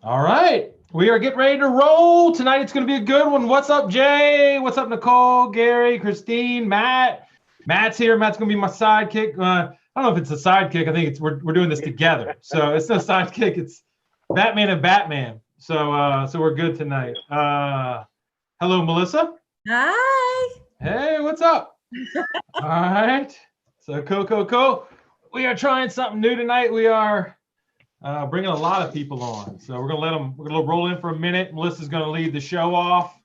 All right, we are getting ready to roll tonight. It's going to be a good one. What's up, Jay? What's up, Nicole, Gary, Christine, Matt? Matt's here. Matt's going to be my sidekick. I don't know if it's a sidekick. I think it's we're doing this together. So it's no sidekick. It's Batman and Batman. So we're good tonight. Hello, Melissa. Hi. Hey, what's up? All right. So cool. We are trying something new tonight. We are bringing a lot of people on. So we're gonna roll in for a minute. Melissa's gonna lead the show off.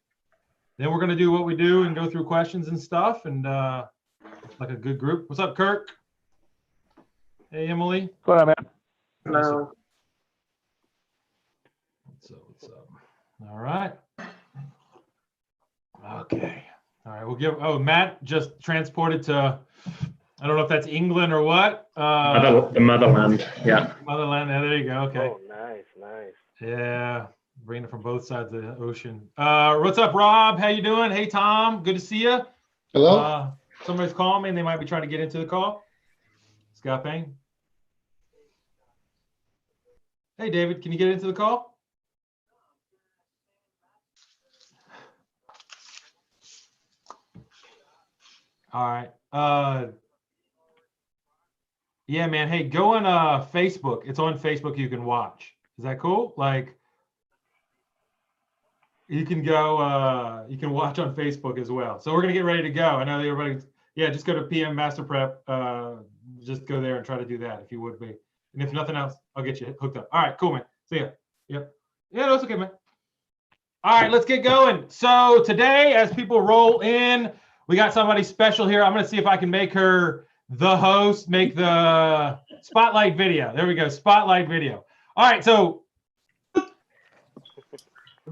Then we're gonna do what we do and go through questions and stuff. And like a good group. What's up, Kirk? Hey, Emily. What up, man? Hello. What's up? All right. Okay. All right. We'll give. Oh, Matt just transported to. I don't know if that's England or what. The motherland. Yeah. Motherland. Yeah, there you go. Okay. Oh, nice. Yeah. Bringing it from both sides of the ocean. What's up, Rob? How you doing? Hey, Tom. Good to see you. Hello. Somebody's calling me and they might be trying to get into the call. Scott Payne. Hey, David, can you get into the call? All right. Yeah, man. Hey, go on Facebook. It's on Facebook. You can watch. Is that cool? Like, you can go. You can watch on Facebook as well. So we're gonna get ready to go. I know everybody's. Yeah, just go to PM Master Prep. Just go there and try to do that if you would be. And if nothing else, I'll get you hooked up. All right, cool, man. See ya. Yep. Yeah, that's okay, man. All right, let's get going. So today, as people roll in, we got somebody special here. I'm going to see if I can make her the host, make the spotlight video. There we go, spotlight video. All right, so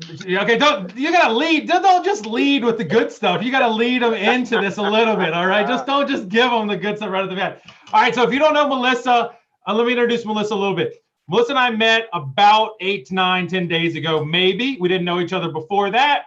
okay, you gotta lead. Don't just lead with the good stuff. You gotta lead them into this a little bit. All right, don't just give them the good stuff right at the bat. All right, so if you don't know Melissa, let me introduce Melissa a little bit. Melissa and I met about 8, 9, 10 days ago, maybe. We didn't know each other before that.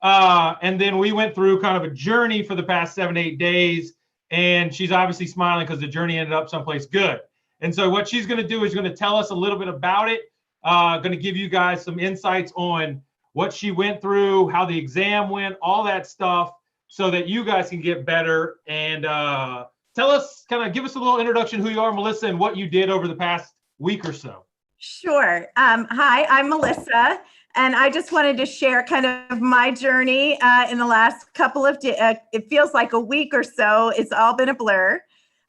And then we went through kind of a journey for the past 7, 8 days. And she's obviously smiling because the journey ended up someplace good. And so what she's going to do is going to tell us a little bit about it. Going to give you guys some insights on what she went through, how the exam went, all that stuff, so that you guys can get better. And tell us, kind of give us a little introduction who you are, Melissa, and what you did over the past week or so. Sure. Hi, I'm Melissa, and I just wanted to share kind of my journey in the last couple of days. It feels like a week or so. It's all been a blur.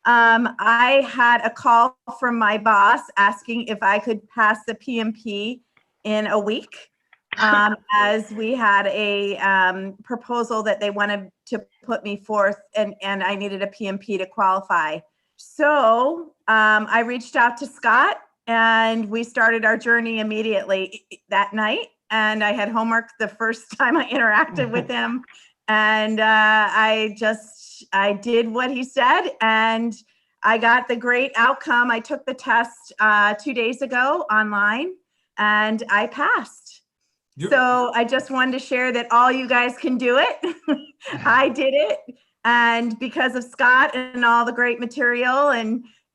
I had a call from my boss asking if I could pass the PMP in a week, as we had a proposal that they wanted to put me forth, and I needed a PMP to qualify. So I reached out to Scott, and we started our journey immediately that night. And I had homework the first time I interacted with him. And I did what he said, and I got the great outcome. I took the test 2 days ago online, and I passed. Yep. So I just wanted to share that all you guys can do it. I did it. And because of Scott and all the great material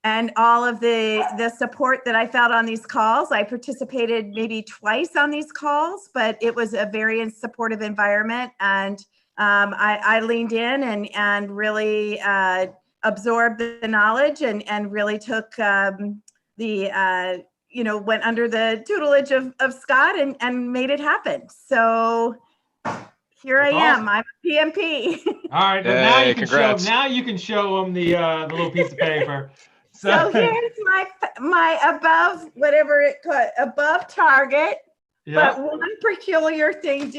and all of the support that I felt on these calls, I participated maybe twice on these calls, but it was a very supportive environment. And I leaned in and really absorbed the knowledge and really took went under the tutelage of Scott and made it happen. So here I am. I'm a PMP. All right, Hey, now you can congrats. show. Now you can show them the little piece of paper. So here's my above, whatever it called, above target. Yeah. But one peculiar thing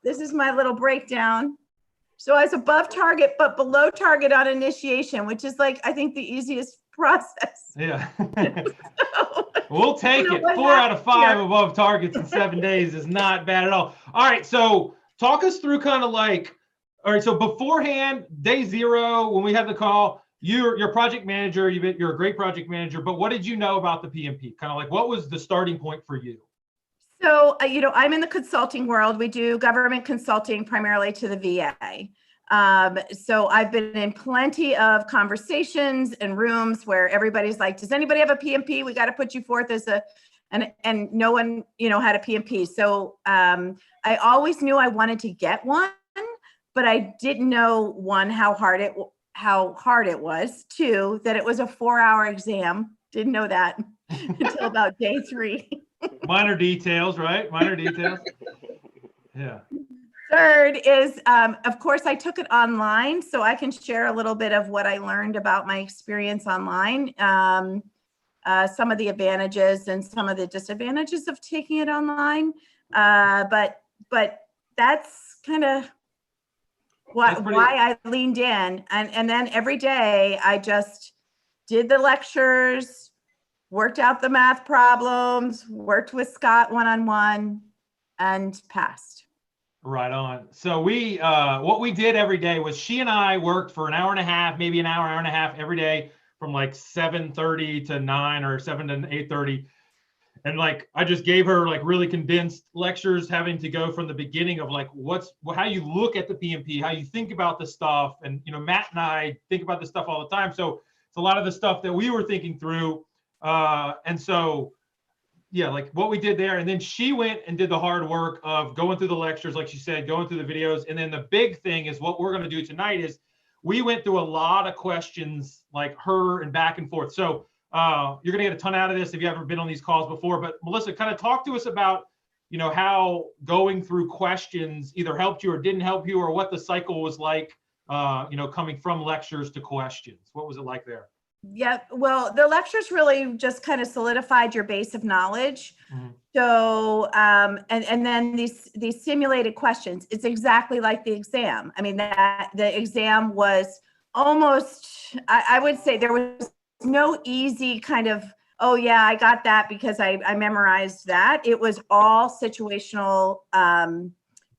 this is my little breakdown. So I was above target, but below target on initiation, which is like, I think the easiest process. Yeah. So, We'll take it. 4 out of 5 above targets in 7 days is not bad at all. All right, so talk us through kind of like, all right, so beforehand, day 0, when we had the call, you're project manager, you're a great project manager, but what did you know about the PMP? Kind of like, what was the starting point for you? So, I'm in the consulting world. We do government consulting primarily to the VA. So I've been in plenty of conversations and rooms where everybody's like, does anybody have a PMP? We got to put you forth as and no one, had a PMP. So I always knew I wanted to get one, but I didn't know, one, how hard it was. Two, that it was a 4-hour exam. Didn't know that until about day 3. Minor details, right? Minor details. Yeah. Third is, of course, I took it online, so I can share a little bit of what I learned about my experience online. Some of the advantages and some of the disadvantages of taking it online. But that's kind of why I leaned in. And then every day I just did the lectures, worked out the math problems, worked with Scott one-on-one, and passed. Right on. So what we did every day was she and I worked for an hour and a half, maybe an hour and a half every day from like 7:30 to 9 or 7 to 8:30. And like, I just gave her like really condensed lectures, having to go from the beginning of like, how you look at the PMP, how you think about the stuff. And, Matt and I think about this stuff all the time. So it's a lot of the stuff that we were thinking through. And so, yeah, like what we did there. And then she went and did the hard work of going through the lectures, like she said, going through the videos. And then the big thing is what we're going to do tonight is we went through a lot of questions, like her and back and forth. So you're going to get a ton out of this if you've ever been on these calls before. But Melissa, kind of talk to us about, how going through questions either helped you or didn't help you, or what the cycle was like, coming from lectures to questions. What was it like there? Yeah, well, the lectures really just kind of solidified your base of knowledge. Mm-hmm. So, and then these simulated questions, it's exactly like the exam. I mean, that the exam was almost, I would say there was no easy kind of, oh yeah, I got that because I memorized that. It was all situational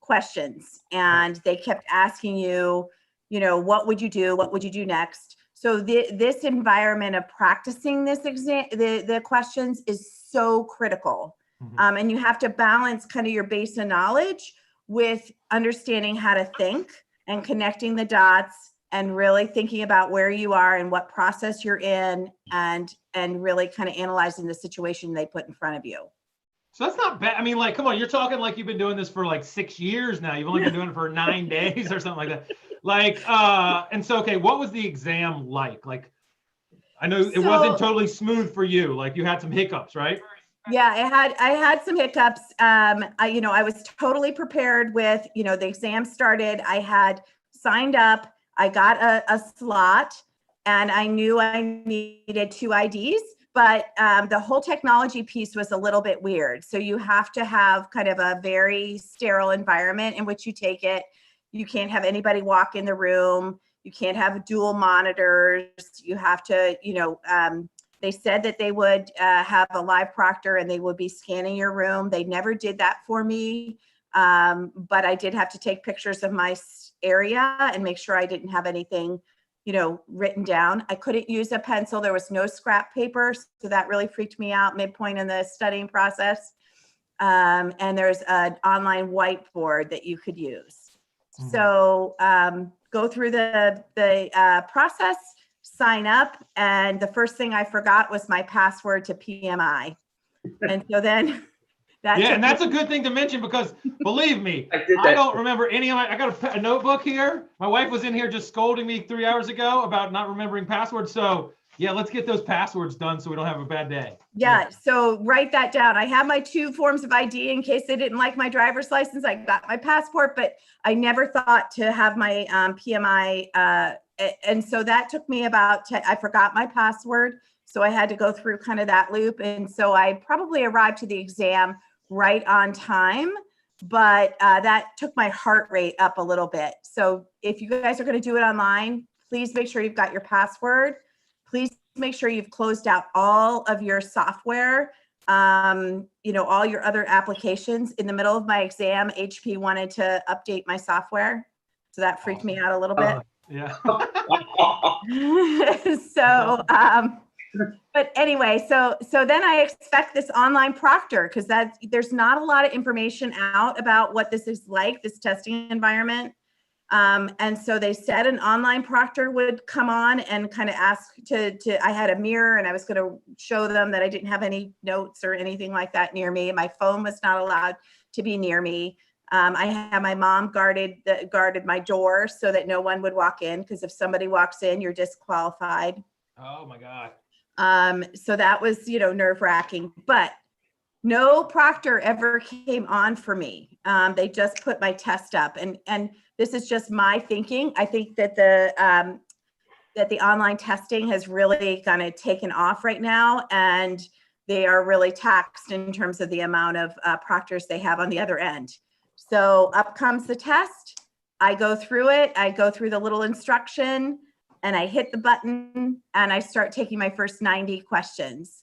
questions, and they kept asking you, what would you do? What would you do next? So this environment of practicing this exam, the questions, is so critical. Mm-hmm. And you have to balance kind of your base of knowledge with understanding how to think and connecting the dots and really thinking about where you are and what process you're in, and really kind of analyzing the situation they put in front of you. So that's not bad. I mean, like, come on, you're talking like you've been doing this for like 6 years now. You've only been doing it for 9 days or something like that. Like, and so, okay, what was the exam like? Like, I know it wasn't totally smooth for you. Like, you had some hiccups, right? Yeah, I had some hiccups. I was totally prepared with, the exam started. I had signed up. I got a slot, and I knew I needed 2 IDs. But the whole technology piece was a little bit weird. So you have to have kind of a very sterile environment in which you take it. You can't have anybody walk in the room. You can't have dual monitors. You have to, they said that they would have a live proctor and they would be scanning your room. They never did that for me. But I did have to take pictures of my area and make sure I didn't have anything, written down. I couldn't use a pencil. There was no scrap paper. So that really freaked me out midpoint in the studying process. And there's an online whiteboard that you could use. Mm-hmm. So go through the process, sign up. And the first thing I forgot was my password to PMI. And so then and that's a good thing to mention, because believe me, I don't remember any of my, I got a notebook here. My wife was in here just scolding me 3 hours ago about not remembering passwords. So yeah, let's get those passwords done so we don't have a bad day. Yeah. So write that down. I have my 2 forms of ID in case they didn't like my driver's license. I got my passport, but I never thought to have my PMI. And so that took me I forgot my password. So I had to go through kind of that loop. And so I probably arrived to the exam right on time, but that took my heart rate up a little bit. So if you guys are going to do it online, please make sure you've got your password. Please make sure you've closed out all of your software, all your other applications. In the middle of my exam, HP wanted to update my software. So that freaked me out a little bit. Yeah. So, but anyway, so then I expect this online proctor, because there's not a lot of information out about what this is like, this testing environment. And so they said an online proctor would come on and kind of ask I had a mirror and I was going to show them that I didn't have any notes or anything like that near me. My phone was not allowed to be near me. I had my mom guarded my door so that no one would walk in, because if somebody walks in, you're disqualified. Oh my God. So that was, nerve-wracking, but no proctor ever came on for me. They just put my test up, and this is just my thinking. I think that the online testing has really kind of taken off right now, and they are really taxed in terms of the amount of proctors they have on the other end. So up comes the test. I go through it. I go through the little instruction and I hit the button and I start taking my first 90 questions.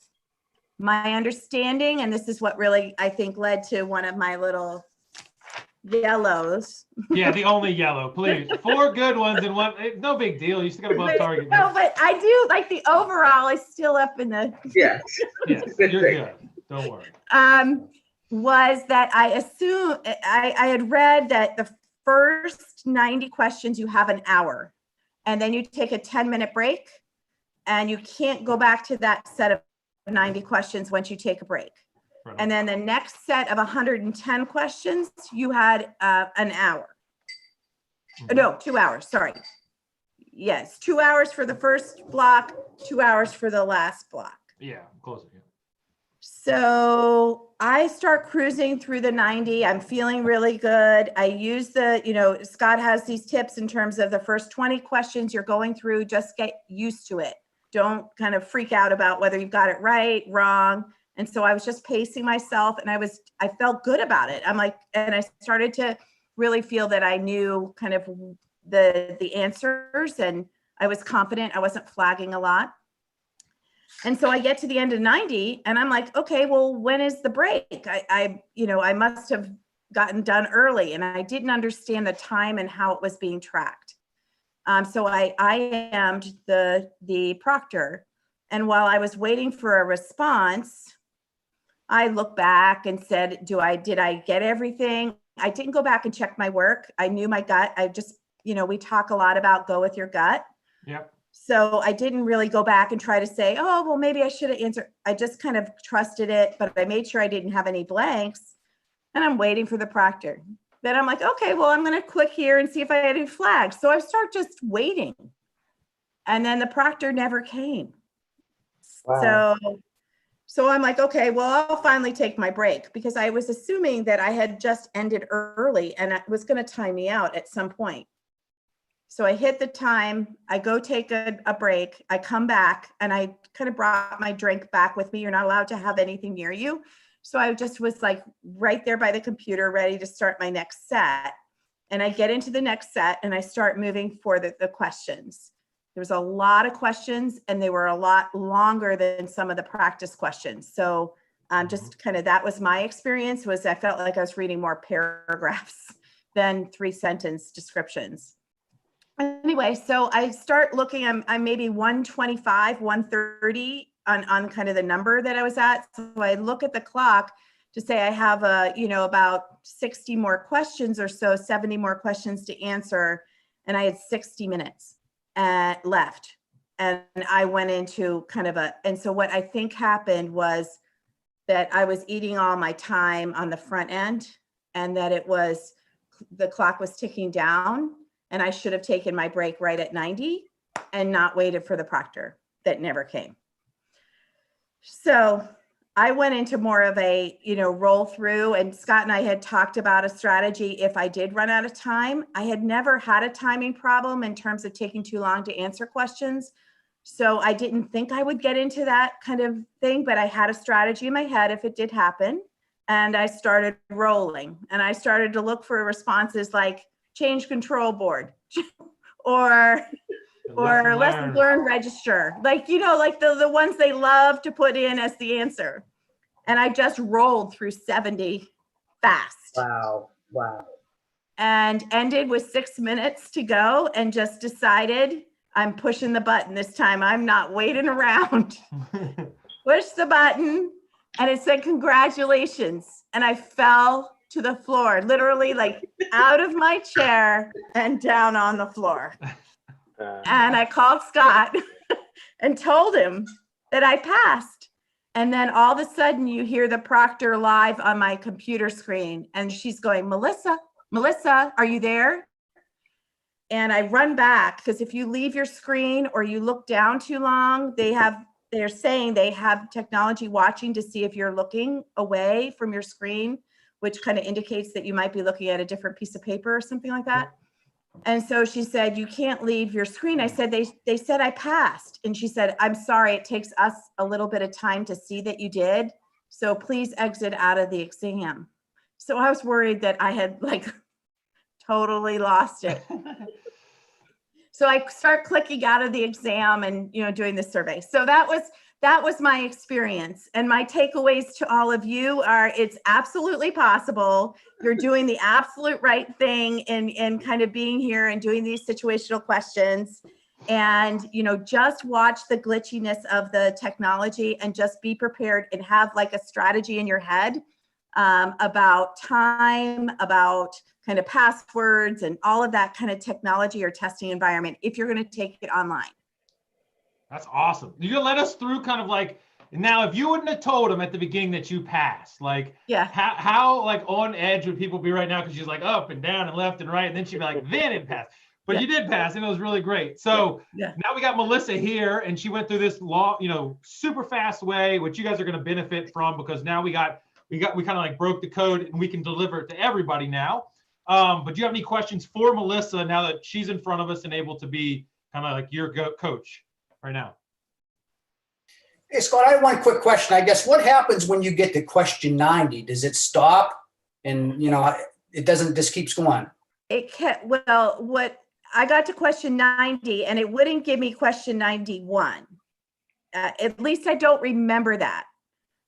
My understanding, and this is what really, I think, led to one of my little yellows. Yeah, the only yellow, please. 4 good ones and one, no big deal. You still got above target. No, but I do like the overall is still up in the. Yes. Yes, you're good. Don't worry. Was that I assume I had read that the first 90 questions you have an hour, and then you take a 10-minute break, and you can't go back to that set of 90 questions once you take a break. Right. And then the next set of 110 questions, you had an hour. No, 2 hours, sorry. Yes, 2 hours for the first block, 2 hours for the last block. Yeah, closer. Yeah. So I start cruising through the 90. I'm feeling really good. I use Scott has these tips in terms of the first 20 questions you're going through, just get used to it. Don't kind of freak out about whether you've got it right, wrong. And so I was just pacing myself, and I felt good about it. And I started to really feel that I knew kind of the answers, and I was confident. I wasn't flagging a lot. And so I get to the end of 90 and I'm like, okay, well, when is the break? I must have gotten done early, and I didn't understand the time and how it was being tracked. So I IM'd the proctor. And while I was waiting for a response, I looked back and said, did I get everything? I didn't go back and check my work. I knew my gut. I just, we talk a lot about go with your gut. Yep. So I didn't really go back and try to say, oh, well, maybe I should have answered. I just kind of trusted it, but I made sure I didn't have any blanks, and I'm waiting for the proctor. Then I'm like, okay, well, I'm going to click here and see if I had any flags. So I start just waiting, and then the proctor never came. Wow. So I'm like, okay, well, I'll finally take my break, because I was assuming that I had just ended early and it was going to time me out at some point. So I hit the time, I go take a break, I come back, and I kind of brought my drink back with me. You're not allowed to have anything near you. So I just was like right there by the computer, ready to start my next set. And I get into the next set and I start moving for the questions. There was a lot of questions, and they were a lot longer than some of the practice questions. So just kind of, that was my experience, was I felt like I was reading more paragraphs than 3-sentence descriptions. Anyway, so I start looking, I'm maybe 125, 130 on kind of the number that I was at. So I look at the clock to say I have about 60 more questions or so, 70 more questions to answer. And I had 60 minutes left. And I went into kind of and so what I think happened was that I was eating all my time on the front end, and that the clock was ticking down. And I should have taken my break right at 90 and not waited for the proctor that never came. So I went into more of a, roll through, and Scott and I had talked about a strategy if I did run out of time. I had never had a timing problem in terms of taking too long to answer questions. So I didn't think I would get into that kind of thing, but I had a strategy in my head if it did happen. And I started rolling, and I started to look for responses like, change control board or lesson learned register, like the ones they love to put in as the answer. And I just rolled through 70 fast. Wow. And ended with 6 minutes to go, and just decided I'm pushing the button this time. I'm not waiting around. Push the button, and it said congratulations, and I fell to the floor, literally like out of my chair and down on the floor. And I called Scott and told him that I passed. And then all of a sudden you hear the proctor live on my computer screen. And she's going, Melissa, are you there? And I run back because if you leave your screen or you look down too long, they're saying they have technology watching to see if you're looking away from your screen, which kind of indicates that you might be looking at a different piece of paper or something like that. And so she said, you can't leave your screen. I said, they said I passed. And she said, I'm sorry, it takes us a little bit of time to see that you did. So please exit out of the exam. So I was worried that I had like totally lost it. So I start clicking out of the exam and, doing the survey. So that was my experience. And my takeaways to all of you are it's absolutely possible. You're doing the absolute right thing in kind of being here and doing these situational questions. And, just watch the glitchiness of the technology and just be prepared and have like a strategy in your head about time, about kind of passwords and all of that kind of technology or testing environment if you're going to take it online. That's awesome. You can let us through kind of like, now, if you wouldn't have told them at the beginning that you passed, like how like on edge would people be right now? Because she's like up and down and left and right. And then she'd be like, then it passed. But you did pass and it was really great. So now we got Melissa here and she went through this long, super fast way, which you guys are going to benefit from because now we kind of like broke the code and we can deliver it to everybody now. But do you have any questions for Melissa now that she's in front of us and able to be kind of like your coach right now? Hey, Scott, I have one quick question. I guess what happens when you get to question 90? Does it stop and, it doesn't, just keeps going? It can't, what I got to question 90 and it wouldn't give me question 91. At least I don't remember that.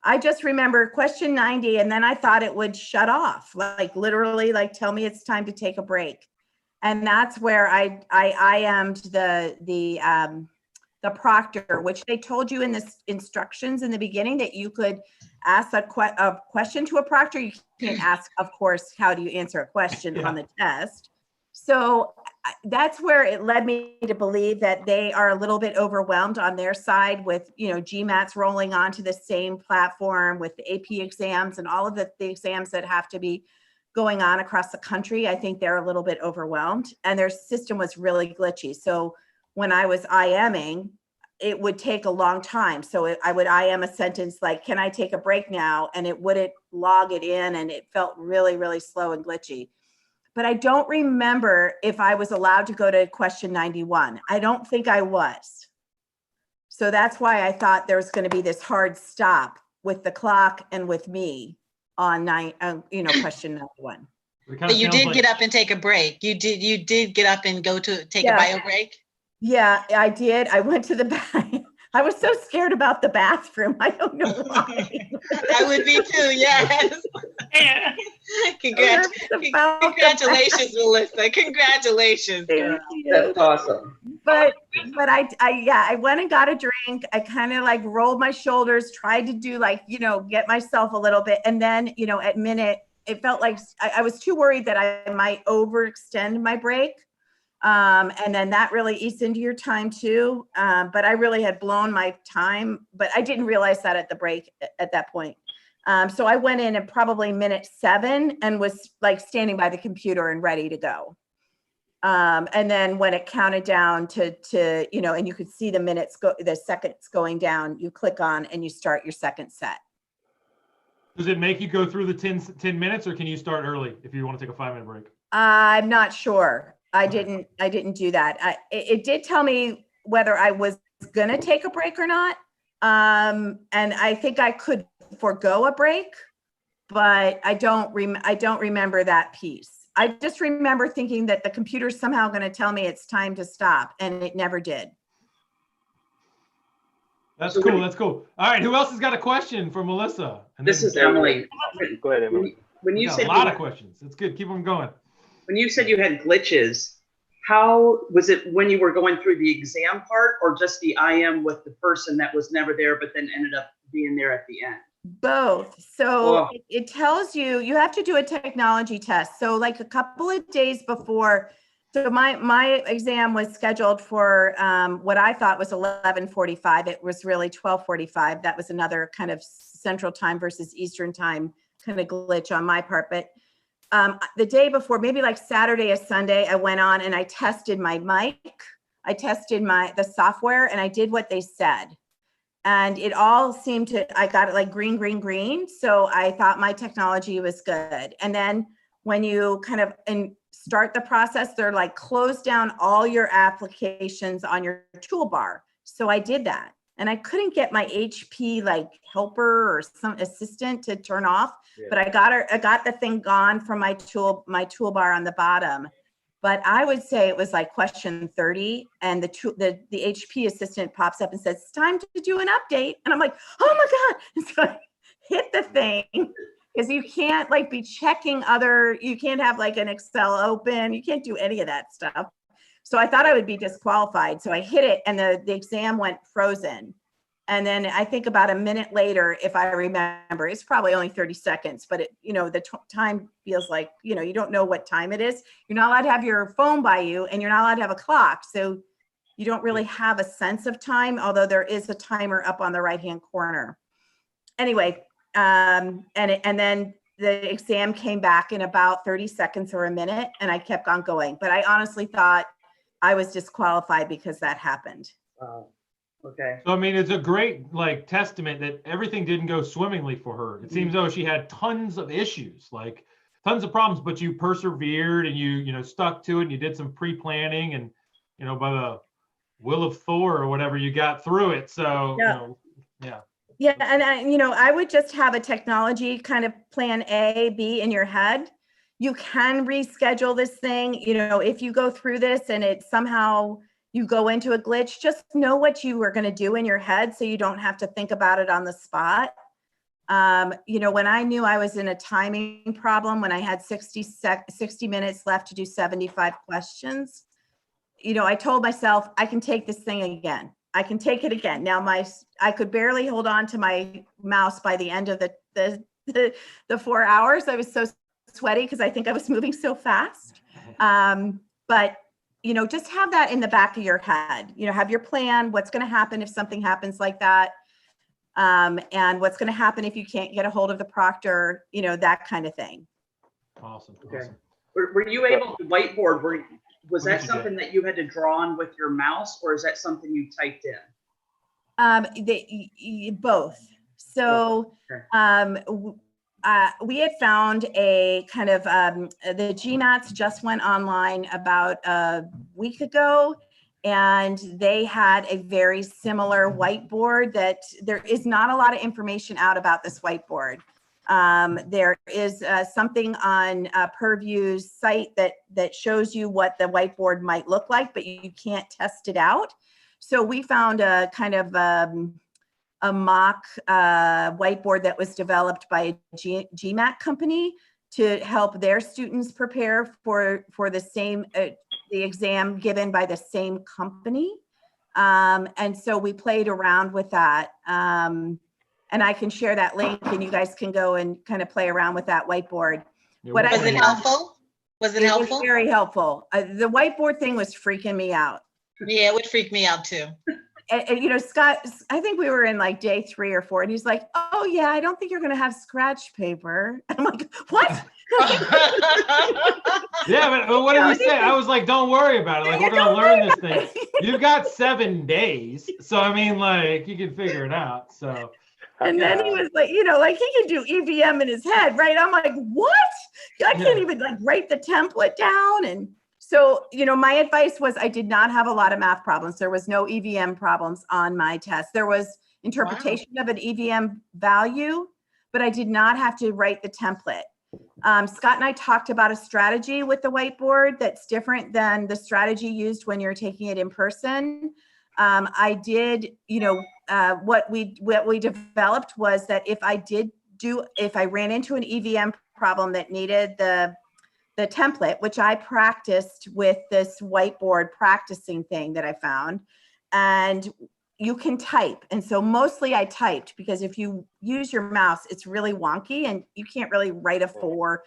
I just remember question 90 and then I thought it would shut off, like literally like tell me it's time to take a break. And that's where I IM'd the proctor, which they told you in the instructions in the beginning that you could ask a question to a proctor. You can't ask, of course, how do you answer a question on the test? So that's where it led me to believe that they are a little bit overwhelmed on their side with, GMATs rolling onto the same platform with the AP exams and all of the exams that have to be going on across the country. I think they're a little bit overwhelmed and their system was really glitchy. So when I was IMing, it would take a long time. So I would IM a sentence like, can I take a break now? And it wouldn't log it in and it felt really, really slow and glitchy. But I don't remember if I was allowed to go to question 91. I don't think I was. So that's why I thought there was going to be this hard stop with the clock and with me on question 91. But you did get up and take a break. You did get up and go to take a bio break? Yeah, I did. I went to the bathroom. I was so scared about the bathroom. I don't know why. I would be too, yes. Congratulations, Melissa. Congratulations. That's awesome. But I went and got a drink. I kind of like rolled my shoulders, tried to do like, get myself a little bit. And then, at minute, it felt like I was too worried that I might overextend my break. And then that really eats into your time too. But I really had blown my time, but I didn't realize that at the break at that point. So I went in at probably minute 7 and was like standing by the computer and ready to go. And then when it counted down to and you could see the minutes the seconds going down, you click on and you start your second set. Does it make you go through the 10 minutes or can you start early if you want to take a 5-minute break? I'm not sure. I didn't do that. It did tell me whether I was going to take a break or not. And I think I could forego a break, but I don't remember that piece. I just remember thinking that the computer's somehow going to tell me it's time to stop, and it never did. That's cool. That's cool. All right. Who else has got a question for Melissa? And this is Emily. Go ahead, Emily. When you said a lot of questions. It's good. Keep them going. When you said you had glitches, how was it when you were going through the exam part or just the IM with the person that was never there but then ended up being there at the end? Both. So Oh. it tells you, you have to do a technology test. So like a couple of days before, so my exam was scheduled for what I thought was 11:45. It was really 12:45. That was another kind of Central Time versus Eastern Time kind of glitch on my part. But the day before, maybe like Saturday or Sunday, I went on and I tested my mic. I tested the software, and I did what they said. And it all seemed to, I got it like green, green, green. So I thought my technology was good. And then when you kind of start the process, they're like, close down all your applications on your toolbar. So I did that. And I couldn't get my HP like helper or some assistant to turn off, but I got the thing gone from my toolbar on the bottom. But I would say it was like question 30, and the HP assistant pops up and says, it's time to do an update. And I'm like, oh my God. And so I hit the thing, because you can't like be checking you can't have like an Excel open. You can't do any of that stuff. So I thought I would be disqualified. So I hit it, and the exam went frozen. And then I think about a minute later, if I remember, it's probably only 30 seconds, but the time feels like, you don't know what time it is. You're not allowed to have your phone by you, and you're not allowed to have a clock. So you don't really have a sense of time, although there is a timer up on the right-hand corner. Anyway, and then the exam came back in about 30 seconds or a minute, and I kept on going. But I honestly thought I was disqualified because that happened. Okay. So, I mean, it's a great testament that everything didn't go swimmingly for her. It seems though she had tons of issues, like tons of problems, but you persevered and you stuck to it, and you did some pre-planning, and by the will of Thor or whatever, you got through it. So, yeah. Yeah, and I would just have a technology kind of plan A, B in your head. You can reschedule this thing, if you go through this and it somehow you go into a glitch, just know what you were going to do in your head so you don't have to think about it on the spot. When I knew I was in a timing problem, when I had 60 minutes left to do 75 questions, I told myself, I can take this thing again. I can take it again. Now I could barely hold on to my mouse by the end of the 4 hours. I was so sweaty because I think I was moving so fast. But just have that in the back of your head. Have your plan. What's going to happen if something happens like that? And what's going to happen if you can't get a hold of the proctor? that kind of thing. Awesome. Okay. Awesome. Were you able to whiteboard? Was What that did you something that you had to draw on with your mouse, or is that something you typed in? Both. So we had found a kind of the GMATs just went online about a week ago, and they had a very similar whiteboard that there is not a lot of information out about this whiteboard. There is something on Purview's site that shows you what the whiteboard might look like, but you can't test it out. So we found a kind of a mock whiteboard that was developed by a GMAT company to help their students prepare for the same the exam given by the same company. And so we played around with that. And I can share that link, and you guys can go and kind of play around with that whiteboard. Yeah, What Was it helpful? Was it It helpful? was very helpful. The whiteboard thing was freaking me out. Yeah, it would freak me out too. And Scott, I think we were in like day 3 or 4, and he's like, oh yeah, I don't think you're going to have scratch paper. I'm like, what? Yeah, but what did we say? I was like, don't worry about it. Like, we're going to learn this thing. You've got 7 days. So, I mean, like, you can figure it out. So. And then he was like, like he can do EVM in his head, right? I'm like, what? I can't even like write the template down. And so, my advice was I did not have a lot of math problems. There was no EVM problems on my test. There was interpretation of an EVM value, but I did not have to write the template. Scott and I talked about a strategy with the whiteboard that's different than the strategy used when you're taking it in person. I did, what we developed was that if I ran into an EVM problem that needed the template, which I practiced with this whiteboard practicing thing that I found, and you can type. And so mostly I typed, because if you use your mouse, it's really wonky and you can't really write a 4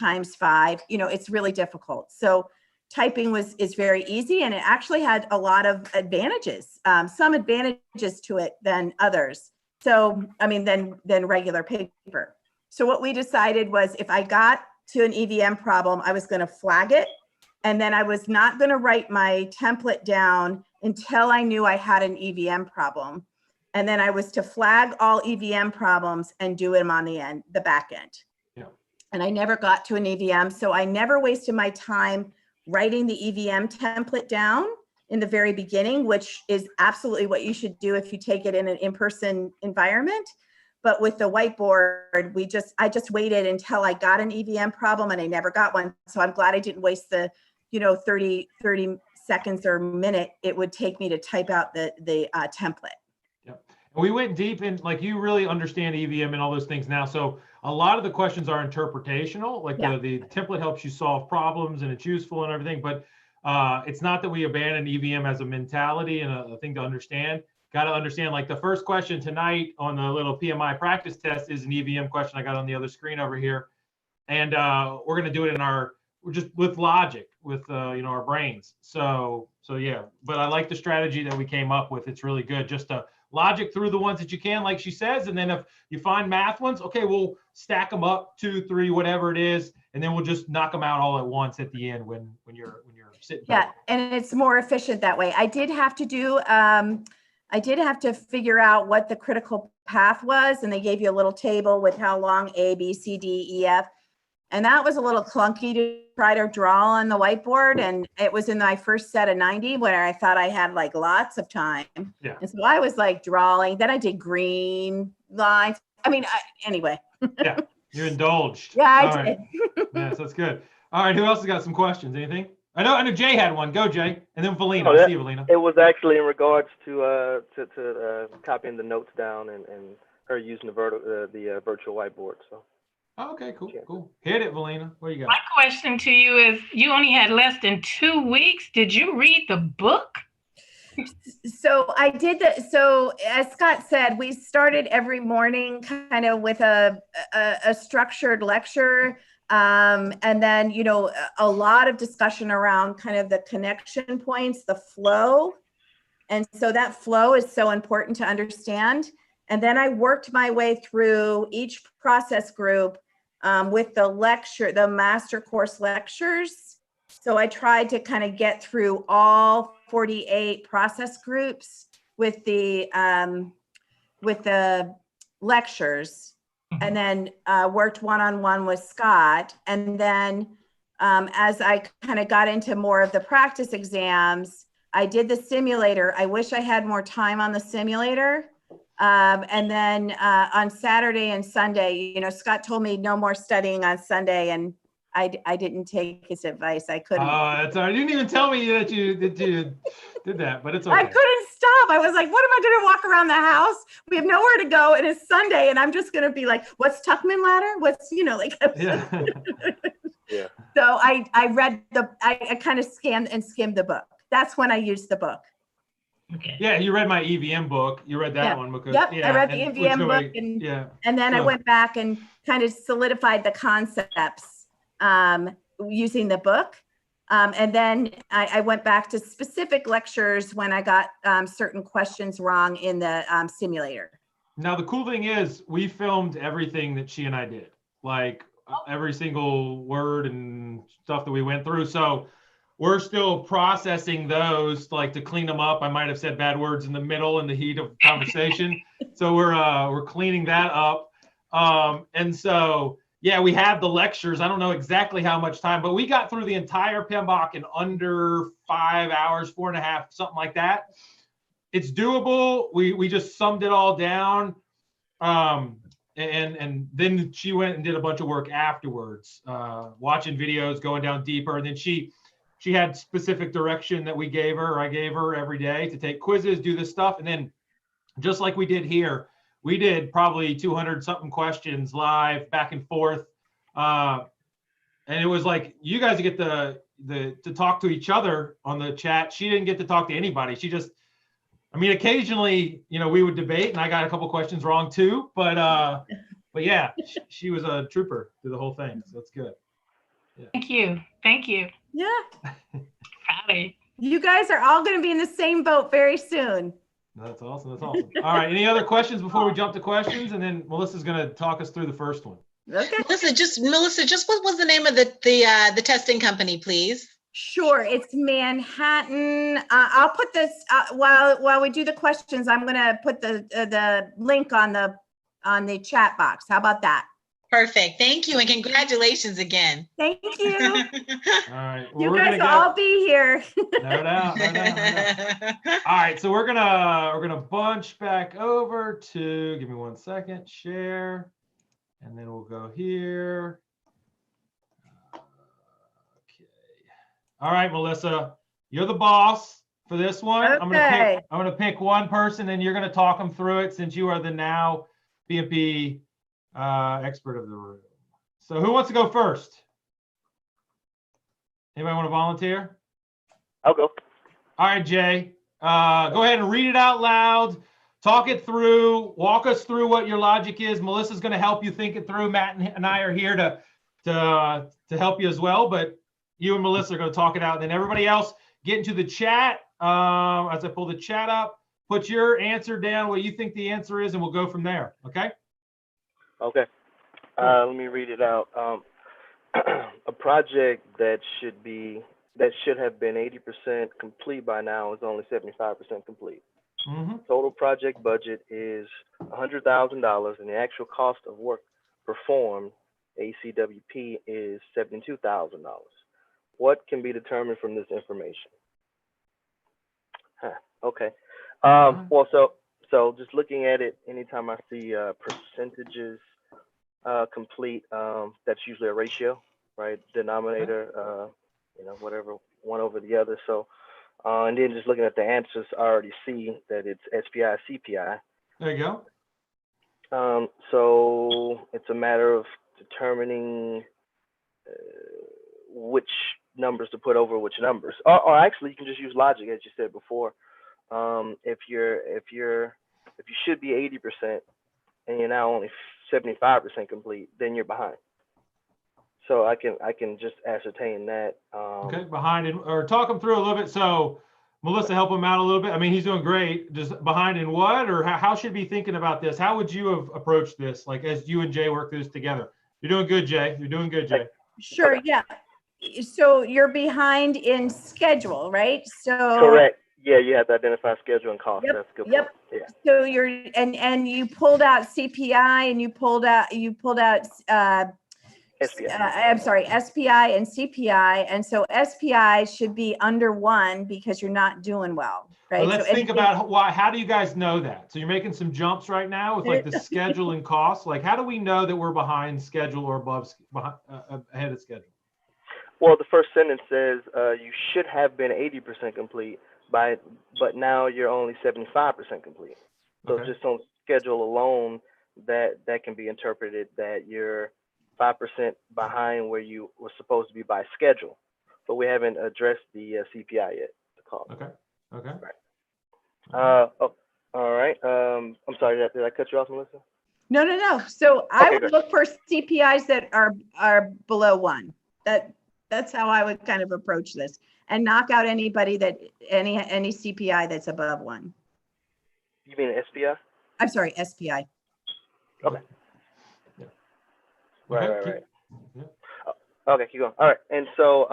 times 5, it's really difficult. So typing is very easy, and it actually had a lot of advantages, some advantages to it than others. So, than regular paper. So what we decided was, if I got to an EVM problem, I was going to flag it. And then I was not going to write my template down until I knew I had an EVM problem. And then I was to flag all EVM problems and do them on the back end. Yeah. And I never got to an EVM. So I never wasted my time writing the EVM template down in the very beginning, which is absolutely what you should do if you take it in an in-person environment. But with the whiteboard, I just waited until I got an EVM problem, and I never got one. So I'm glad I didn't waste the 30 seconds or a minute it would take me to type out the template. Yep. And we went deep in, like, you really understand EVM and all those things now. So a lot of the questions are interpretational, like the template helps you solve problems and it's useful and everything, but it's not that we abandon EVM as a mentality and a thing to understand. Got to understand, like, the first question tonight on the little PMI practice test is an EVM question I got on the other screen over here. And we're going to do it we're just with logic, with our brains. So yeah, but I like the strategy that we came up with. It's really good, just to logic through the ones that you can, like she says, and then if you find math ones, okay, we'll stack them up 2, 3, whatever it is, and then we'll just knock them out all at once at the end when you're sitting Yeah, back. and it's more efficient that way. I did have to figure out what the critical path was, and they gave you a little table with how long A, B, C, D, E, F. And that was a little clunky to try to draw on the whiteboard. And it was in my first set of 90 where I thought I had like lots of time. Yeah. And so I was like drawing, then I did green lines. Anyway. Yeah, you indulged. Yeah, I All did. Right. Yes, that's good. All right, who else has got some questions? Anything? I know Jay had one. Go, Jay. And then Valina. Oh, I'll see you, Valina. It was actually in regards to copying the notes down and her using the virtual whiteboard. So. Oh, okay, cool. Hit it, Valina. What you got? My question to you is, you only had less than 2 weeks. Did you read the book? So I did that. So as Scott said, we started every morning kind of with a structured lecture. And then, a lot of discussion around kind of the connection points, the flow. And so that flow is so important to understand. And then I worked my way through each process group with the master course lectures. So I tried to kind of get through all 48 process groups with the lectures, and then worked one-on-one with Scott. And then as I kind of got into more of the practice exams, I did the simulator. I wish I had more time on the simulator. And then on Saturday and Sunday, Scott told me no more studying on Sunday, and I didn't take his advice. I couldn't. Oh, that's all right. You didn't even tell me that you did that, but it's okay. I couldn't stop. I was like, what am I going to walk around the house? We have nowhere to go. And it's Sunday, and I'm just going to be like, what's Tuckman ladder? What's, Yeah. Yeah. So I read I kind of skimmed the book. That's when I used the book. Okay. Yeah, you read my EVM book. You read that one because I read the EVM book, and then I went back and kind of solidified the concepts using the book. And then I went back to specific lectures when I got certain questions wrong in the simulator. Now, the cool thing is we filmed everything that she and I did, like every single word and stuff that we went through. So we're still processing those, like, to clean them up. I might have said bad words in the middle in the heat of conversation. So we're cleaning that up. And so, yeah, we have the lectures. I don't know exactly how much time, but we got through the entire PMBOK in under 5 hours, 4.5, something like that. It's doable. We just summed it all down. And then she went and did a bunch of work afterwards, watching videos, going down deeper. And then she had specific direction that we gave her, or I gave her every day to take quizzes, do this stuff. And then just like we did here, we did probably 200 something questions live, back and forth. And it was like, you guys get to talk to each other on the chat. She didn't get to talk to anybody. She just I mean, occasionally, we would debate, and I got a couple questions wrong too. But yeah, she was a trooper through the whole thing, so that's good. Yeah. Thank you. Thank you. Yeah. Howdy. You guys are all going to be in the same boat very soon. That's awesome. That's awesome. All right. Any other questions before we jump to questions? And then Melissa's going to talk us through the first one. Okay. Melissa, what was the name of the testing company, please? Sure. It's Manhattan. I'll put this while we do the questions. I'm going to put the link on the chat box. How about that? Perfect. Thank you, and congratulations again. Thank you. All right. Well, You guys will all be here. No doubt. No doubt. All right. So we're gonna bunch back over to. Give me 1 second. Share, and then we'll go here. Okay. All right, Melissa, you're the boss for this one. Okay. I'm gonna pick one person, and you're gonna talk them through it since you are the now PMP expert of the room. So who wants to go first? Anybody want to volunteer? I'll go. All right, Jay, go ahead and read it out loud, talk it through, walk us through what your logic is. Melissa's going to help you think it through. Matt and I are here to help you as well, but you and Melissa are going to talk it out. And then everybody else get into the chat. As I pull the chat up, put your answer down, what you think the answer is, and we'll go from there. Okay? Okay. Let me read it out. A project that should have been 80% complete by now is only 75% complete. Mm-hmm. Total project budget is $100,000, and the actual cost of work performed, ACWP, is $72,000. What can be determined from this information? Okay. Well, so just looking at it, anytime I see percentages complete, that's usually a ratio, right? Denominator, whatever, one over the other. So, and then just looking at the answers, I already see that it's SPI, CPI. There you go. So it's a matter of determining which numbers to put over which numbers, or actually you can just use logic, as you said before. If you should be 80% and you're now only 75% complete, then you're behind. So I can just ascertain that. Okay, behind it, or talk him through a little bit. So Melissa, help him out a little bit. I mean, he's doing great. Just behind in what, or how should we be thinking about this? How would you have approached this, like as you and Jay work this together? You're doing good, Jay. You're doing good, Jay. Sure. Yeah. So you're behind in schedule, right? So correct. Yeah, you have to identify schedule and cost. Yep, That's a good. yep. Point. Yeah. So you're and you pulled out CPI and you pulled out SPI. I'm sorry, SPI and CPI, and so SPI should be under 1 because you're not doing well, right? Well, let's think about how do you guys know that? So you're making some jumps right now with like the schedule and costs. Like, how do we know that we're behind schedule or ahead of schedule? Well, the first sentence says you should have been 80% complete but now you're only 75% complete. So just on schedule alone, that can be interpreted that you're 5% behind where you were supposed to be by schedule, but we haven't addressed the CPI yet. The cost. Okay. Right. All right. I'm sorry. Did I cut you off, Melissa? No. So I would look for CPIs that are below 1. That's how I would kind of approach this, and knock out anybody any CPI that's above 1. You mean SPI? I'm sorry, SPI. Okay. Yeah. Right. Yeah. Okay, keep going. All right, and so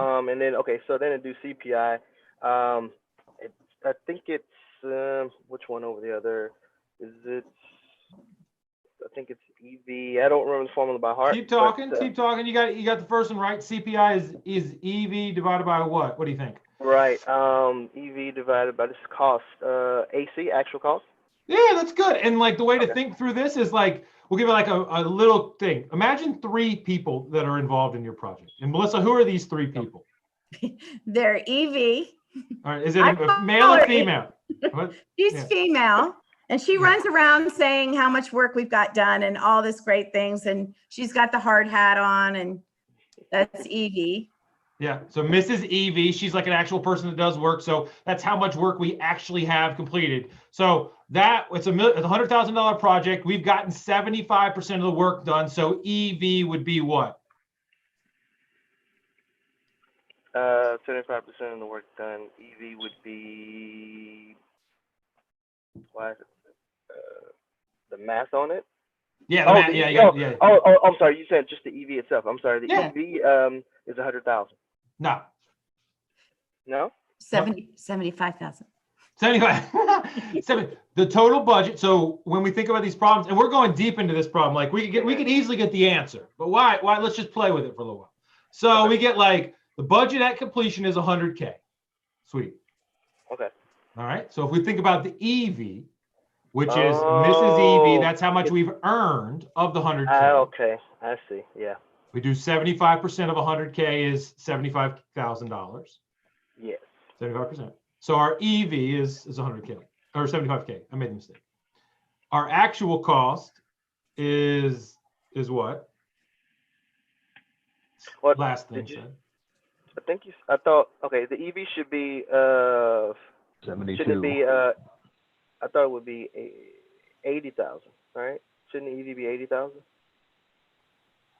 so then to do CPI, I think it's which one over the other? Is it? I think it's EV. I don't remember the formula by heart. Keep talking. Keep talking. You got the first one right. CPI is EV divided by what? What do you think? Right. EV divided by this cost. AC, actual cost. Yeah, that's good. And like the way to think through this is like, we'll give it like a little thing. Imagine 3 people that are involved in your project. And Melissa, who are these 3 people? They're EV. All right. Is it a male or female? She's female. And she runs around saying how much work we've got done and all this great things. And she's got the hard hat on, and that's Evie. Yeah. So Mrs. Evie, she's like an actual person that does work. So that's how much work we actually have completed. So it's a $100,000 project. We've gotten 75% of the work done. So EV would be what? 75% of the work done. EV would be, why is it, the math on it? Yeah. Oh, Yeah. I'm sorry. You said just the EV itself. I'm sorry. The Yeah. EV is 100,000. No. No? 75,000. 75. The total budget. So when we think about these problems, and we're going deep into this problem, like we could easily get the answer, but why? Let's just play with it for a little while. So we get like the budget at completion is 100K. Sweet. Okay. All right. So if we think about the EV, which is Mrs. EV, that's how much we've earned of the 100K. Okay. I see. Yeah. We do 75% of 100K is $75,000. Yes. 75%. So our EV is 100K or 75K. I made a mistake. Our actual cost is what? What last thing said? I thought, okay, the EV should be 72. shouldn't it be I thought it would be 80,000, right? Shouldn't the EV be 80,000?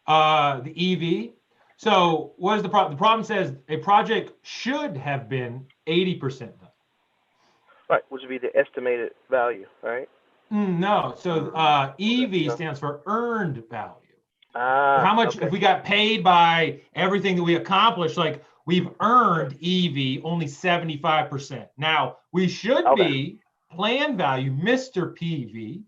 The EV. So what is the problem? The problem says a project should have been 80% done. Right, which would be the estimated value, right? No. So EV stands for earned value. How much, if we got paid by everything that we accomplished, like we've earned EV only 75%. Now we should be plan value, Mr. PV.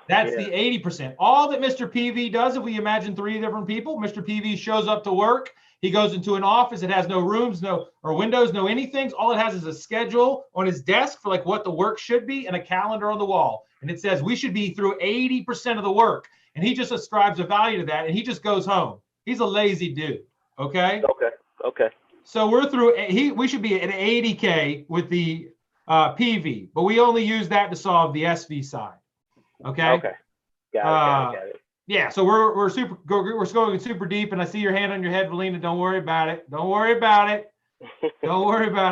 That's the 80%. All that Mr. PV does, if we imagine 3 different people, Mr. PV shows up to work. He goes into an office. It has no rooms, or windows, no anything. All it has is a schedule on his desk for like what the work should be and a calendar on the wall. And it says we should be through 80% of the work. And he just ascribes a value to that, and he just goes home. He's a lazy dude. Okay. Okay. So we're through. We should be at 80K with the PV, but we only use that to solve the SV side. Okay. Okay. Got it. Yeah. So we're going super deep, and I see your hand on your head, Valina. Don't worry about it. Don't worry about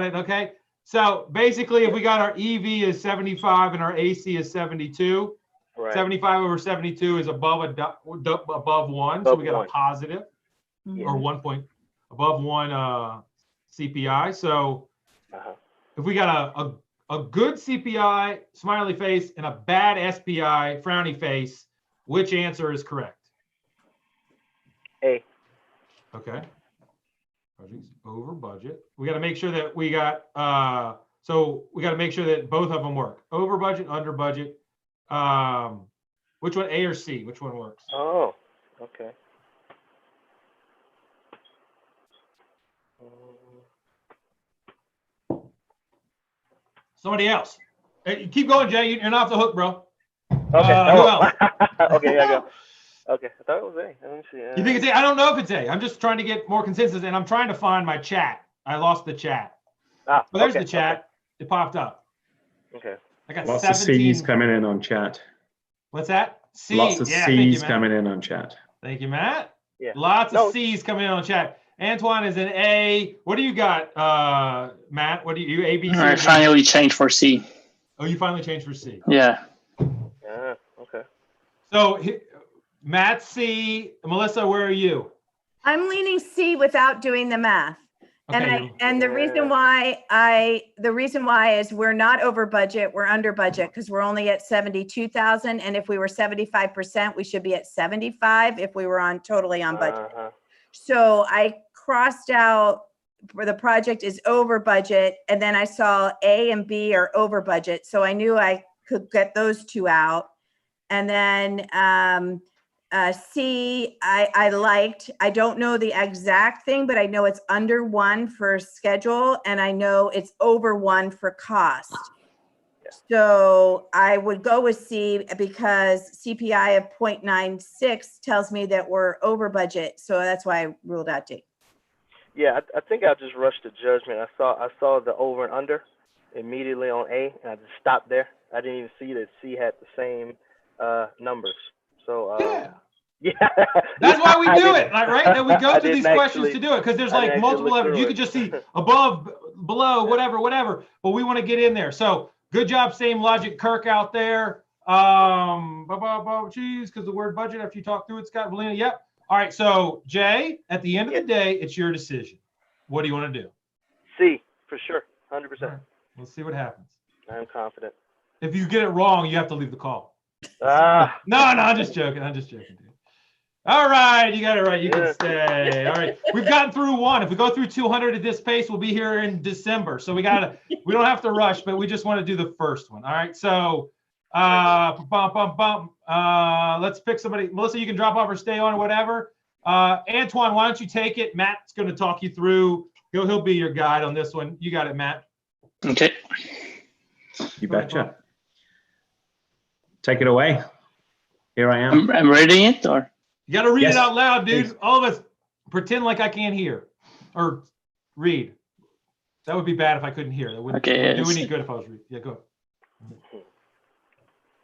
it. Okay. So basically, if we got our EV is 75 and our AC is 72. Right. 75 over 72 is above 1, so we got a positive, or 1 point above 1 CPI. So if we got a good CPI smiley face and a bad SPI frowny face, which answer is correct? A. Okay. Project's over budget. We got to make sure that we got so we got to make sure that both of them work. Over budget, under budget. Which one, A or C? Which one works? Oh, okay. Somebody else. Hey, keep going, Jay. You're not off the hook, bro. Okay. Who else? Okay, I go. Okay, I thought it was A. Let me see. You think it's A? I don't know if it's A. I'm just trying to get more consensus, and I'm trying to find my chat. I lost the chat. But there's the chat. Okay. It popped up. Okay. I got Lots 17. of C's coming in on chat. What's that? C. Lots of C's coming in on chat. Thank you, Matt. Yeah. Lots of C's coming in on chat. Antoine is an A. What do you got, Matt? What do you A, B, C? I finally changed for C. Oh, you finally changed for C. Yeah. Okay. So Matt C. Melissa, where are you? I'm leaning C without doing the math. Okay. And the reason why is we're not over budget, we're under budget because we're only at 72,000. And if we were 75%, we should be at 75 if we were totally on budget. So I crossed out where the project is over budget, and then I saw A and B are over budget. So I knew I could get those 2 out. And then C, I liked. I don't know the exact thing, but I know it's under 1 for schedule, and I know it's over 1 for cost. So I would go with C because CPI of 0.96 tells me that we're over budget. So that's why I ruled out D. Yeah, I think I just rushed to judgment. I saw the over and under immediately on A, and I just stopped there. I didn't even see that C had the same numbers. So Yeah. That's why we I do didn't- it, right? That we go I through these didn't questions actually- to do it because there's I like didn't multiple actually look levels. You through could just see it. above, below, whatever. But we want to get in there. So good job, same logic, Kirk out there. Geez, because the word budget after you talk through it, Scott, Valina. Yep. All right. So Jay, at the end of the day, it's your decision. What do you want to do? C, for sure. 100%. All right. Let's see what happens. I'm confident. If you get it wrong, you have to leave the call. Ah. No, I'm just joking. dude. All right, you got it right. You can stay. All right, we've gotten through one. If we go through 200 at this pace, we'll be here in December. So we don't have to rush, but we just want to do the first one. All right, so let's pick somebody. Melissa, you can drop off or stay on or whatever. Antoine, why don't you take it? Matt's going to talk you through. He'll be your guide on this one. You got it, Matt. Okay. You betcha. Take it away. Here I am. I'm reading it, or? You got to read Yes, it out loud, dude. please. All of us pretend like I can't hear or read. That would be bad if I couldn't hear. That wouldn't Okay, do any yes. good if I was reading. Yeah, go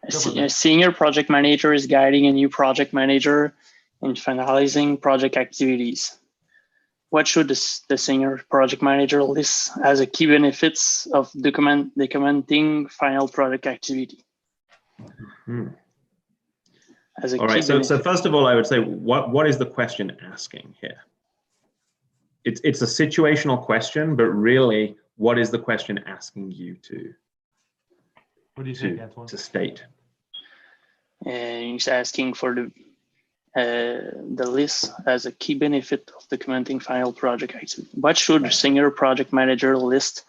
ahead. A senior project manager is guiding a new project manager in finalizing project activities. What should the senior project manager list as a key benefits of documenting final project activity? As a All key right. So benefit. first of all, I would say, what is the question asking here? It's a situational question, but really, what is the question asking you to? What do you think, Antoine? To state? And he's asking for the list as a key benefit of documenting final project activity. What should the senior project manager list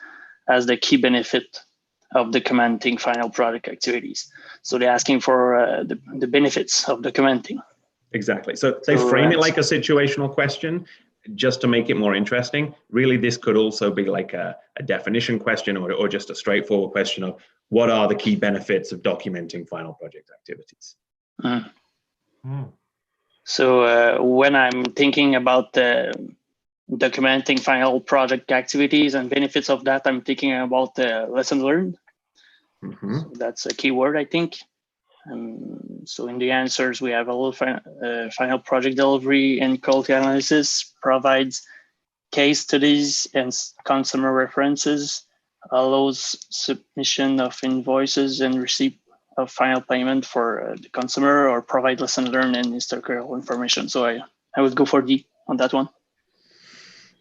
as the key benefit of documenting final project activities? So they're asking for the benefits of documenting. Exactly. So they frame it like a situational question just to make it more interesting. Really, this could also be like a definition question or just a straightforward question of what are the key benefits of documenting final project activities? So when I'm thinking about documenting final project activities and benefits of that, I'm thinking about the lesson learned. So that's a key word, I think. So in the answers, we have a little final project delivery and quality analysis, provides case studies and consumer references, allows submission of invoices and receipt of final payment for the consumer, or provide lesson learned and historical information. So I would go for D on that one.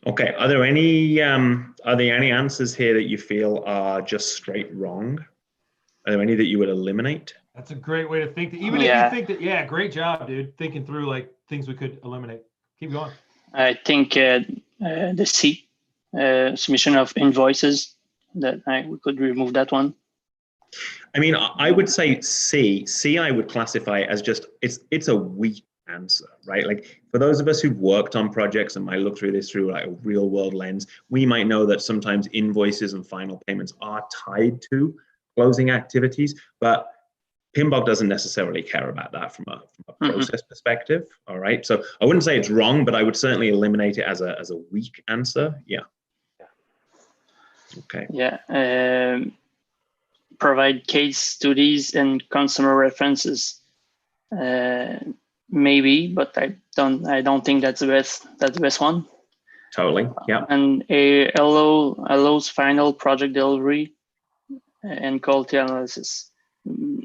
Okay. Are there any answers here that you feel are just straight wrong? Are there any that you would eliminate? That's a great way to think. Even if you think that, great job, dude. Thinking through like things we could eliminate. Keep going. I think the C, submission of invoices, that we could remove that one. I mean, I would say C. I would classify as just, it's a weak answer, right? Like for those of us who've worked on projects and might look through this through like a real world lens, we might know that sometimes invoices and final payments are tied to closing activities, but PMBOK doesn't necessarily care about that from a process perspective. All right. So I wouldn't say it's wrong, but I would certainly eliminate it as a weak answer. Yeah. Okay. Yeah. Provide case studies and consumer references. Maybe, but I don't think that's the best one. Totally. Yeah. And allows final project delivery and quality analysis.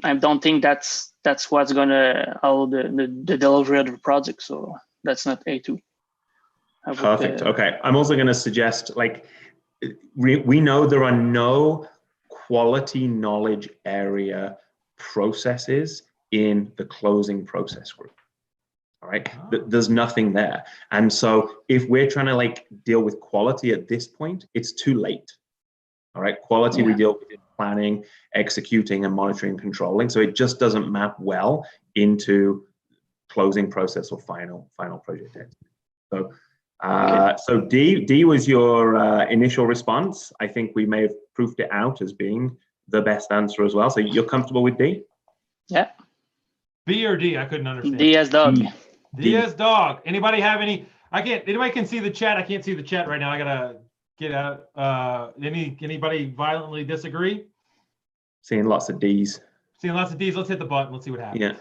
I don't think that's what's gonna allow the delivery of the project. So that's not A2. Perfect. Okay. I'm also going to suggest, like, we know there are no quality knowledge area processes in the closing process group. All right. There's nothing there. And so if we're trying to like deal with quality at this point, it's too late. All right. Quality we deal with in planning, executing, and monitoring, controlling. So it just doesn't map well into closing process or final project activity. So so D was your initial response. I think we may have proofed it out as being the best answer as well. So you're comfortable with D? Yeah. B or D? I couldn't understand. D as dog. D as dog. Anybody have any? Anybody can see the chat. I can't see the chat right now. I gotta get out. Anybody violently disagree? Seeing lots of D's. Seeing lots of D's. Let's hit the button. Let's see what happens. Yeah.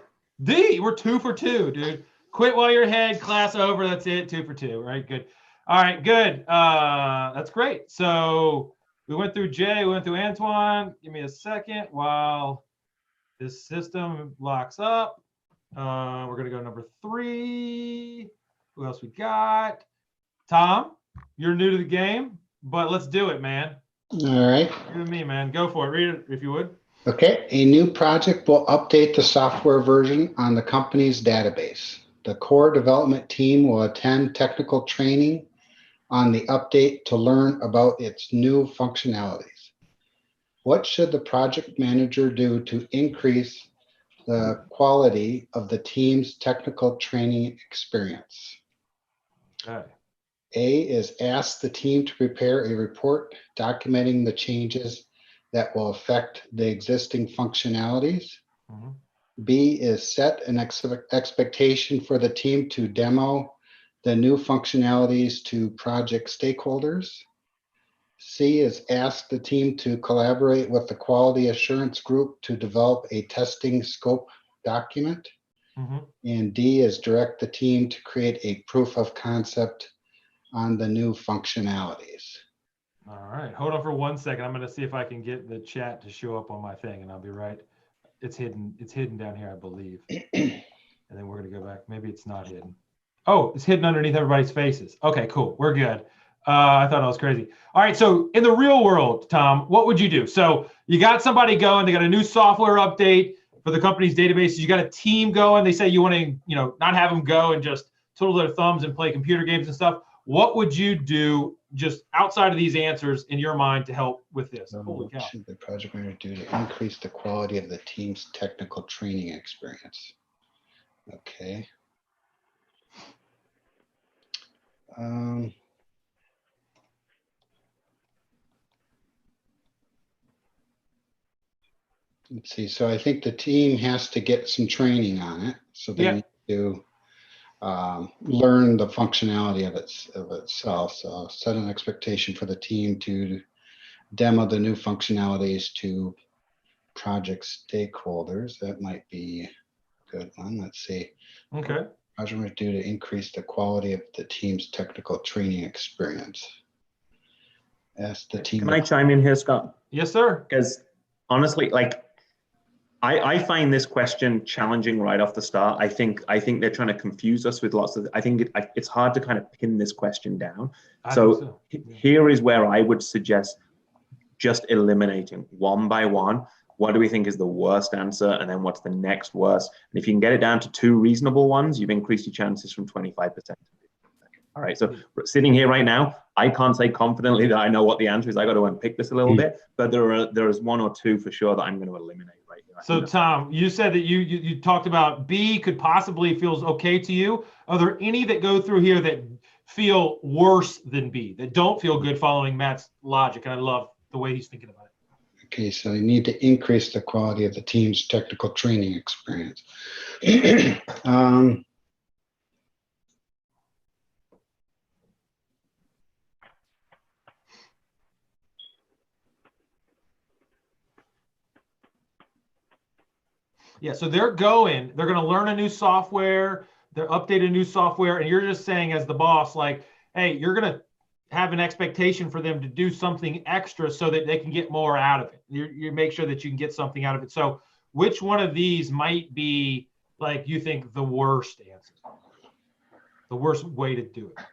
D. We're 2 for 2, dude. Quit while you're ahead. Class over. That's it. 2 for 2. Right. Good. All right. Good. That's great. So we went through Jay. We went through Antoine. Give me a second while this system locks up. We're going to go number 3. Who else we got? Tom, you're new to the game, but let's do it, man. All right. You and me, man. Go for it. Read it if you would. Okay. A new project will update the software version on the company's database. The core development team will attend technical training on the update to learn about its new functionalities. What should the project manager do to increase the quality of the team's technical training experience? Okay. A is ask the team to prepare a report documenting the changes that will affect the existing functionalities. Mhm. B is set an expectation for the team to demo the new functionalities to project stakeholders. C is ask the team to collaborate with the quality assurance group to develop a testing scope document. Mhm. And D is direct the team to create a proof of concept on the new functionalities. All right. Hold on for 1 second. I'm going to see if I can get the chat to show up on my thing, and I'll be right. It's hidden. It's hidden down here, I believe. And then we're going to go back. Maybe it's not hidden. Oh, it's hidden underneath everybody's faces. Okay, cool. We're good. I thought I was crazy. All right. So in the real world, Tom, what would you do? So you got somebody going. They got a new software update for the company's databases. You got a team going. They say you want to, not have them go and just twiddle their thumbs and play computer games and stuff. What would you do just outside of these answers in your mind to help with this? Holy cow. What should the project manager do to increase the quality of the team's technical training experience? Okay. Let's see. So I think the team has to get some training on it. So they need to learn the functionality of itself. So set an expectation for the team to demo the new functionalities to project stakeholders. That might be a good one. Let's see. Okay. Project manager do to increase the quality of the team's technical training experience. Ask the team. Can I chime in here, Scott? Yes, sir. Because honestly, I find this question challenging right off the start. I think they're trying to confuse us with lots of. I think it's hard to kind of pin this question down. So here is where I would suggest just eliminating one by one. What do we think is the worst answer? And then what's the next worst? And if you can get it down to 2 reasonable ones, you've increased your chances from 25%. All right. So sitting here right now, I can't say confidently that I know what the answer is. I got to unpick this a little bit, but there is 1 or 2 for sure that I'm going to eliminate right here. So Tom, you said that you talked about B could possibly feels okay to you. Are there any that go through here that feel worse than B, that don't feel good following Matt's logic? And I love the way he's thinking about it. Okay, so you need to increase the quality of the team's technical training experience. Yeah, so they're going to learn a new software, they're updating new software, and you're just saying as the boss, like, hey, you're going to have an expectation for them to do something extra so that they can get more out of it. You make sure that you can get something out of it. So which one of these might be, like, you think the worst answer, the worst way to do it?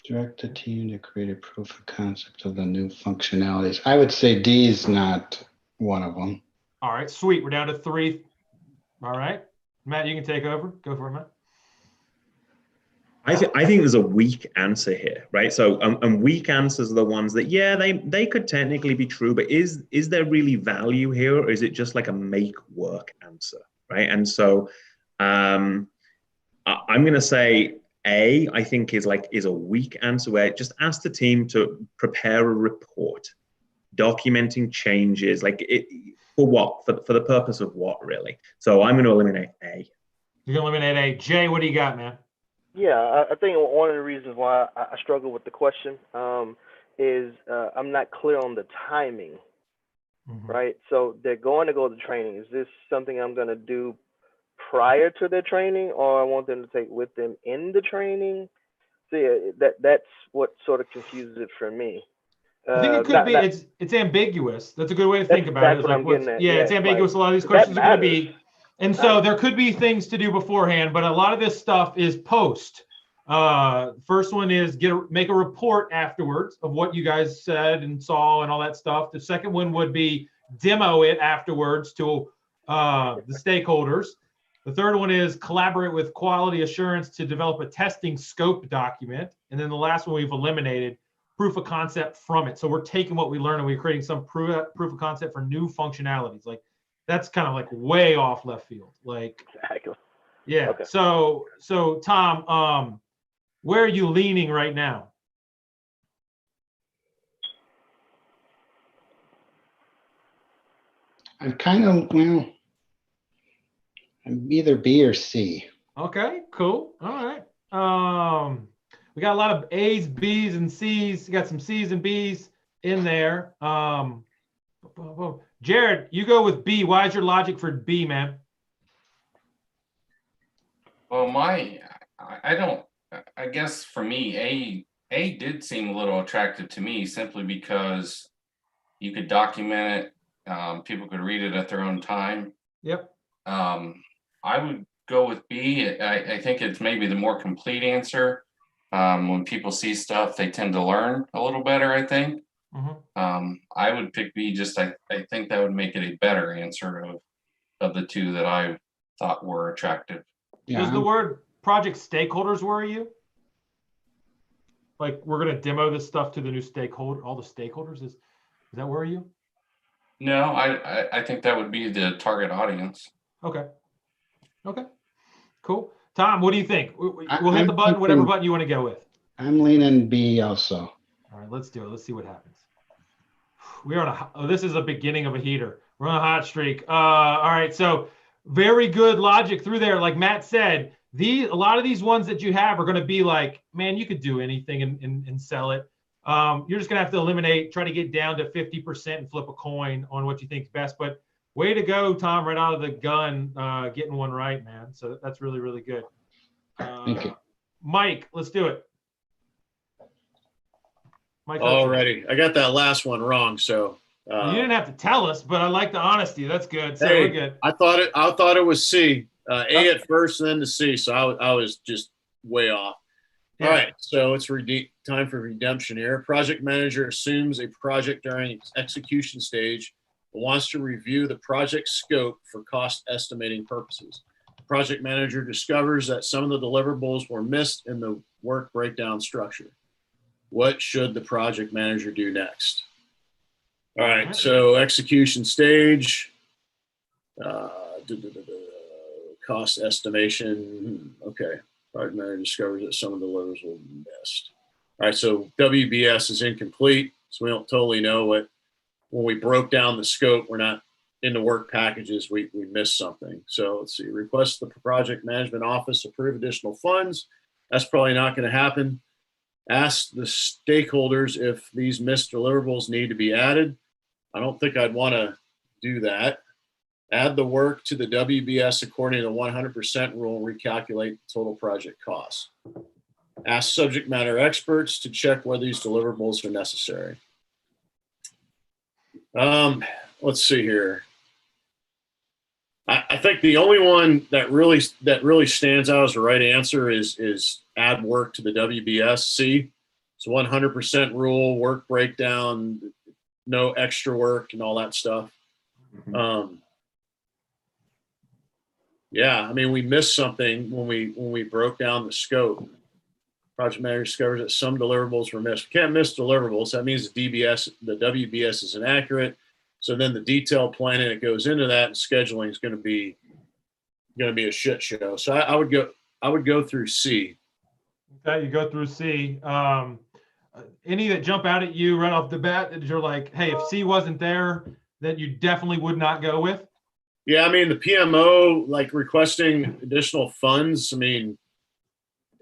Direct the team to create a proof of concept of the new functionalities. I would say D is not one of them. All right, sweet. We're down to 3. All right, Matt, you can take over. Go for it, Matt. I think there's a weak answer here, right? So, and weak answers are the ones that, yeah, they could technically be true, but is there really value here, or is it just like a make work answer, right? And so, I'm going to say A, I think is a weak answer where just ask the team to prepare a report, documenting changes, for what? For the purpose of what, really? So I'm going to eliminate A. You're going to eliminate A. Jay, what do you got, man? Yeah, I think one of the reasons why I struggle with the question is I'm not clear on the timing right? So they're going to go to training. Is this something I'm going to do prior to their training, or I want them to take with them in the training? See, that's what sort of confuses it for me. I think it could be. It's ambiguous. That's a good way to think about it. That's It's what like I'm getting at. yeah, it's ambiguous. Like, A lot of these that questions are going to matters. be, and so there could be things to do beforehand, but a lot of this stuff is post. First one is make a report afterwards of what you guys said and saw and all that stuff. The second one would be demo it afterwards to the stakeholders. The third one is collaborate with quality assurance to develop a testing scope document. And then the last one we've eliminated, proof of concept from it. So we're taking what we learned and we're creating some proof of concept for new functionalities. Like that's kind of like way off left field. Like, exactly. Yeah. Okay. So Tom, where are you leaning right now? I'm kind of, well, I'm either B or C. Okay, cool. All right. We got a lot of A's, B's, and C's. You got some C's and B's in there. Jared, you go with B. Why is your logic for B, man? Well, I guess for me, A did seem a little attractive to me simply because you could document it. People could read it at their own time. Yep. I would go with B. I think it's maybe the more complete answer. When people see stuff, they tend to learn a little better, I think. I would pick B. Just I think that would make it a better answer of the two that I thought were attractive. Yeah. Does the word project stakeholders worry you? Like we're gonna demo this stuff to the new stakeholder, all the stakeholders. Does that worry you? No, I think that would be the target audience. Okay. Cool. Tom, what do you think? We'll hit the button, whatever button you want to go with. I'm leaning B also. All right, let's do it. Let's see what happens. We're on this is a beginning of a heater. We're on a hot streak. All right, so very good logic through there. Like Matt said, a lot of these ones that you have are going to be like, man, you could do anything and sell it. You're just going to have to eliminate, try to get down to 50% and flip a coin on what you think is best. But way to go, Tom, right out of the gun, getting one right, man. So that's really, really good. Thank you. Mike, let's do it. Mike, alrighty, I got that last one wrong, so you didn't have to tell us, but I like the honesty. That's good. So we're good. I thought it was C. A at first, and then to C. So I was just way off. Yeah. All right, so it's time for redemption here. Project manager assumes a project during its execution stage, but wants to review the project scope for cost estimating purposes. Project manager discovers that some of the deliverables were missed in the work breakdown structure. What should the project manager do next? All right, so execution stage, cost estimation. Okay, project manager discovers that some of the deliverables were missed. All right, so WBS is incomplete, so we don't totally know what, when we broke down the scope, we're not in the work packages, we missed something. So let's see, request the project management office approve additional funds. That's probably not going to happen. Ask the stakeholders if these missed deliverables need to be added. I don't think I'd want to do that. Add the work to the WBS according to the 100% rule and recalculate total project costs. Ask subject matter experts to check whether these deliverables are necessary. Let's see here. I think the only one that really stands out as the right answer is add work to the WBS. C. It's 100% rule, work breakdown, no extra work and all that stuff. Yeah, I mean, we missed something when we broke down the scope. Project manager discovers that some deliverables were missed. We can't miss deliverables. That means the WBS is inaccurate. So then the detailed planning that goes into that and scheduling is going to be a shit show. So I would go through C. Okay, you go through C. Any that jump out at you right off the bat that you're like, hey, if C wasn't there, that you definitely would not go with? Yeah, I mean the PMO, like requesting additional funds. I mean,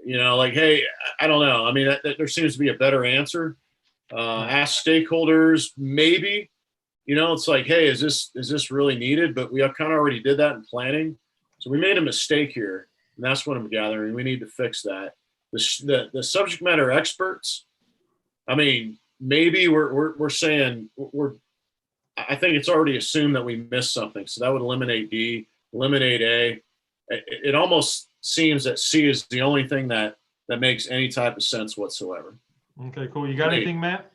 like, hey, I don't know. I mean, there seems to be a better answer. Ask stakeholders, maybe. it's like, hey, is this really needed? But we kind of already did that in planning. So we made a mistake here. And that's what I'm gathering. We need to fix that. The subject matter experts, I mean, maybe we're saying I think it's already assumed that we missed something. So that would eliminate D, eliminate A. It almost seems that C is the only thing that makes any type of sense whatsoever. Okay, cool. You got anything, Matt?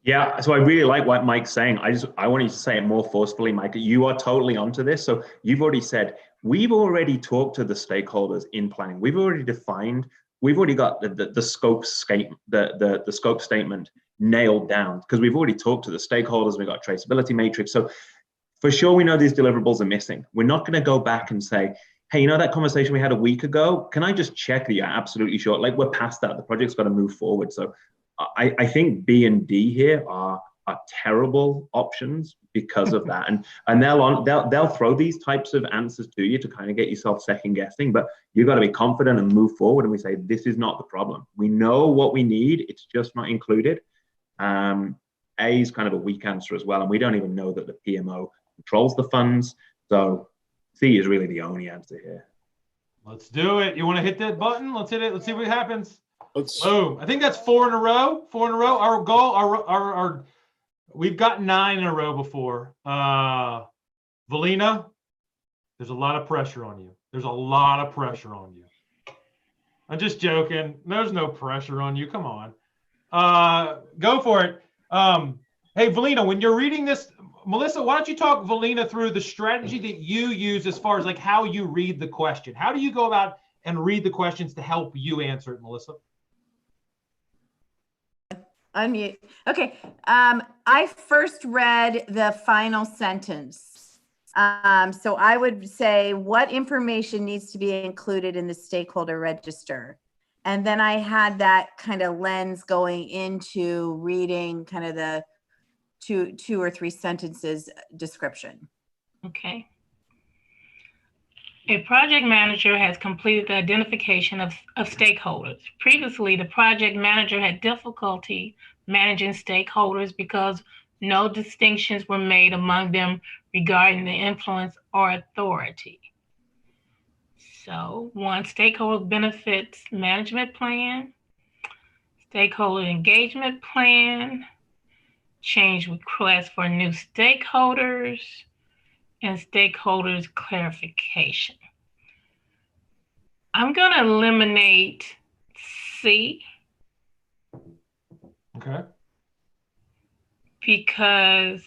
Yeah, so I really like what Mike's saying. I want you to say it more forcefully, Mike. You are totally onto this. So you've already said, we've already talked to the stakeholders in planning. We've already defined, we've already got the scope statement, the scope statement nailed down, because we've already talked to the stakeholders. We've got a traceability matrix. So for sure, we know these deliverables are missing. We're not going to go back and say, hey, that conversation we had a week ago, can I just check that you're absolutely sure? Like, we're past that. The project's got to move forward. So I think B and D here are terrible options because of that. And they'll throw these types of answers to you to kind of get yourself second guessing, but you've got to be confident and move forward. And we say, this is not the problem. We know what we need. It's just not included. A is kind of a weak answer as well. And we don't even know that the PMO controls the funds. So C is really the only answer here. Let's do it. You want to hit that button? Let's hit it. Let's see what happens. Boom. I think that's 4 in a row. 4 in a row. Our goal, we've got 9 in a row before. Valina, there's a lot of pressure on you. There's a lot of pressure on you. I'm just joking. There's no pressure on you. Come on. Go for it. Hey, Valina, when you're reading this, Melissa, why don't you talk Valina through the strategy that you use as far as like how you read the question? How do you go about and read the questions to help you answer it, Melissa? Unmute. Okay. I first read the final sentence. So I would say what information needs to be included in the stakeholder register. And then I had that kind of lens going into reading kind of the two or three sentences description. Okay. A project manager has completed the identification of stakeholders. Previously, the project manager had difficulty managing stakeholders because no distinctions were made among them regarding the influence or authority. So, 1, stakeholder benefits management plan, stakeholder engagement plan, change request for new stakeholders, and stakeholders clarification. I'm going to eliminate C. Okay. Because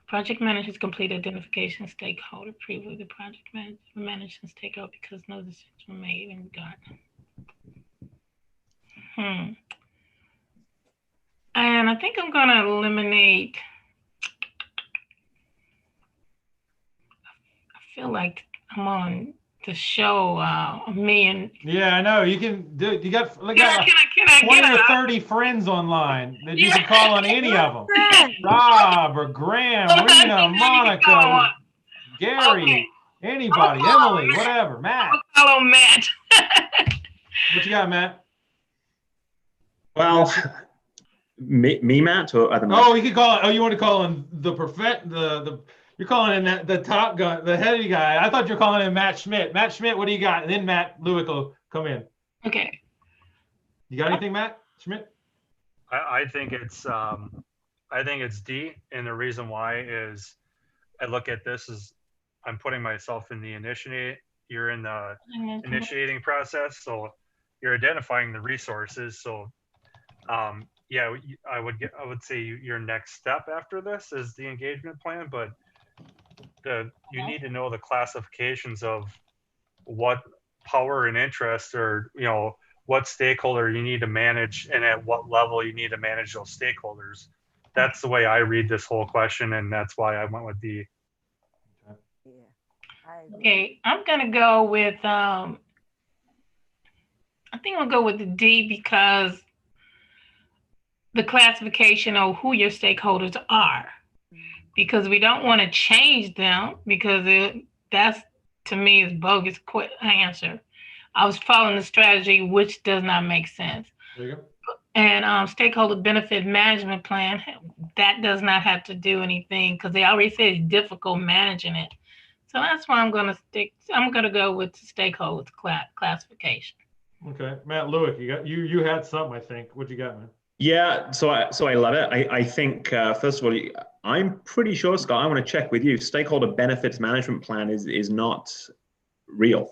project managers complete identification stakeholder. Previously, the project manager managed stakeholder because no decisions were made in regard. And I think I'm going to eliminate. I feel like I'm on the show a million. Yeah, I know. You can do it. You got like Can I 20 or 30 friends online that you can call on any of them. Rob or Graham, Rena, Monica, Gary, anybody, Emily, whatever. Matt. Hello, Matt. What you got, Matt? Well, me, Matt, or other Matt? Oh, you could call it. Oh, you want to call him the you're calling in the top guy, the heady guy. I thought you were calling him Matt Schmidt. Matt Schmidt, what do you got? And then Matt Lewick will come in. Okay. You got anything, Matt Schmidt? I think it's D, and the reason why is I look at this as I'm putting myself in the you're in the initiating process, so you're identifying the resources. So yeah, I would say your next step after this is the engagement plan, but you need to know the classifications of what power and interest, or what stakeholder you need to manage and at what level you need to manage those stakeholders. That's the way I read this whole question, and that's why I went with D. Okay, I'm gonna go with I think I'll go with the D because the classification of who your stakeholders are, because we don't want to change them because that's, to me, is bogus answer. I was following the strategy, which does not make sense. There you go. And stakeholder benefit management plan, that does not have to do anything because they already said it's difficult managing it. So that's why I'm going to stick. I'm going to go with the stakeholder classification. Okay, Matt Lewick, you had something, I think. What you got, man? Yeah, so I love it. I think first of all, I'm pretty sure, Scott. I want to check with you. Stakeholder benefits management plan is not real,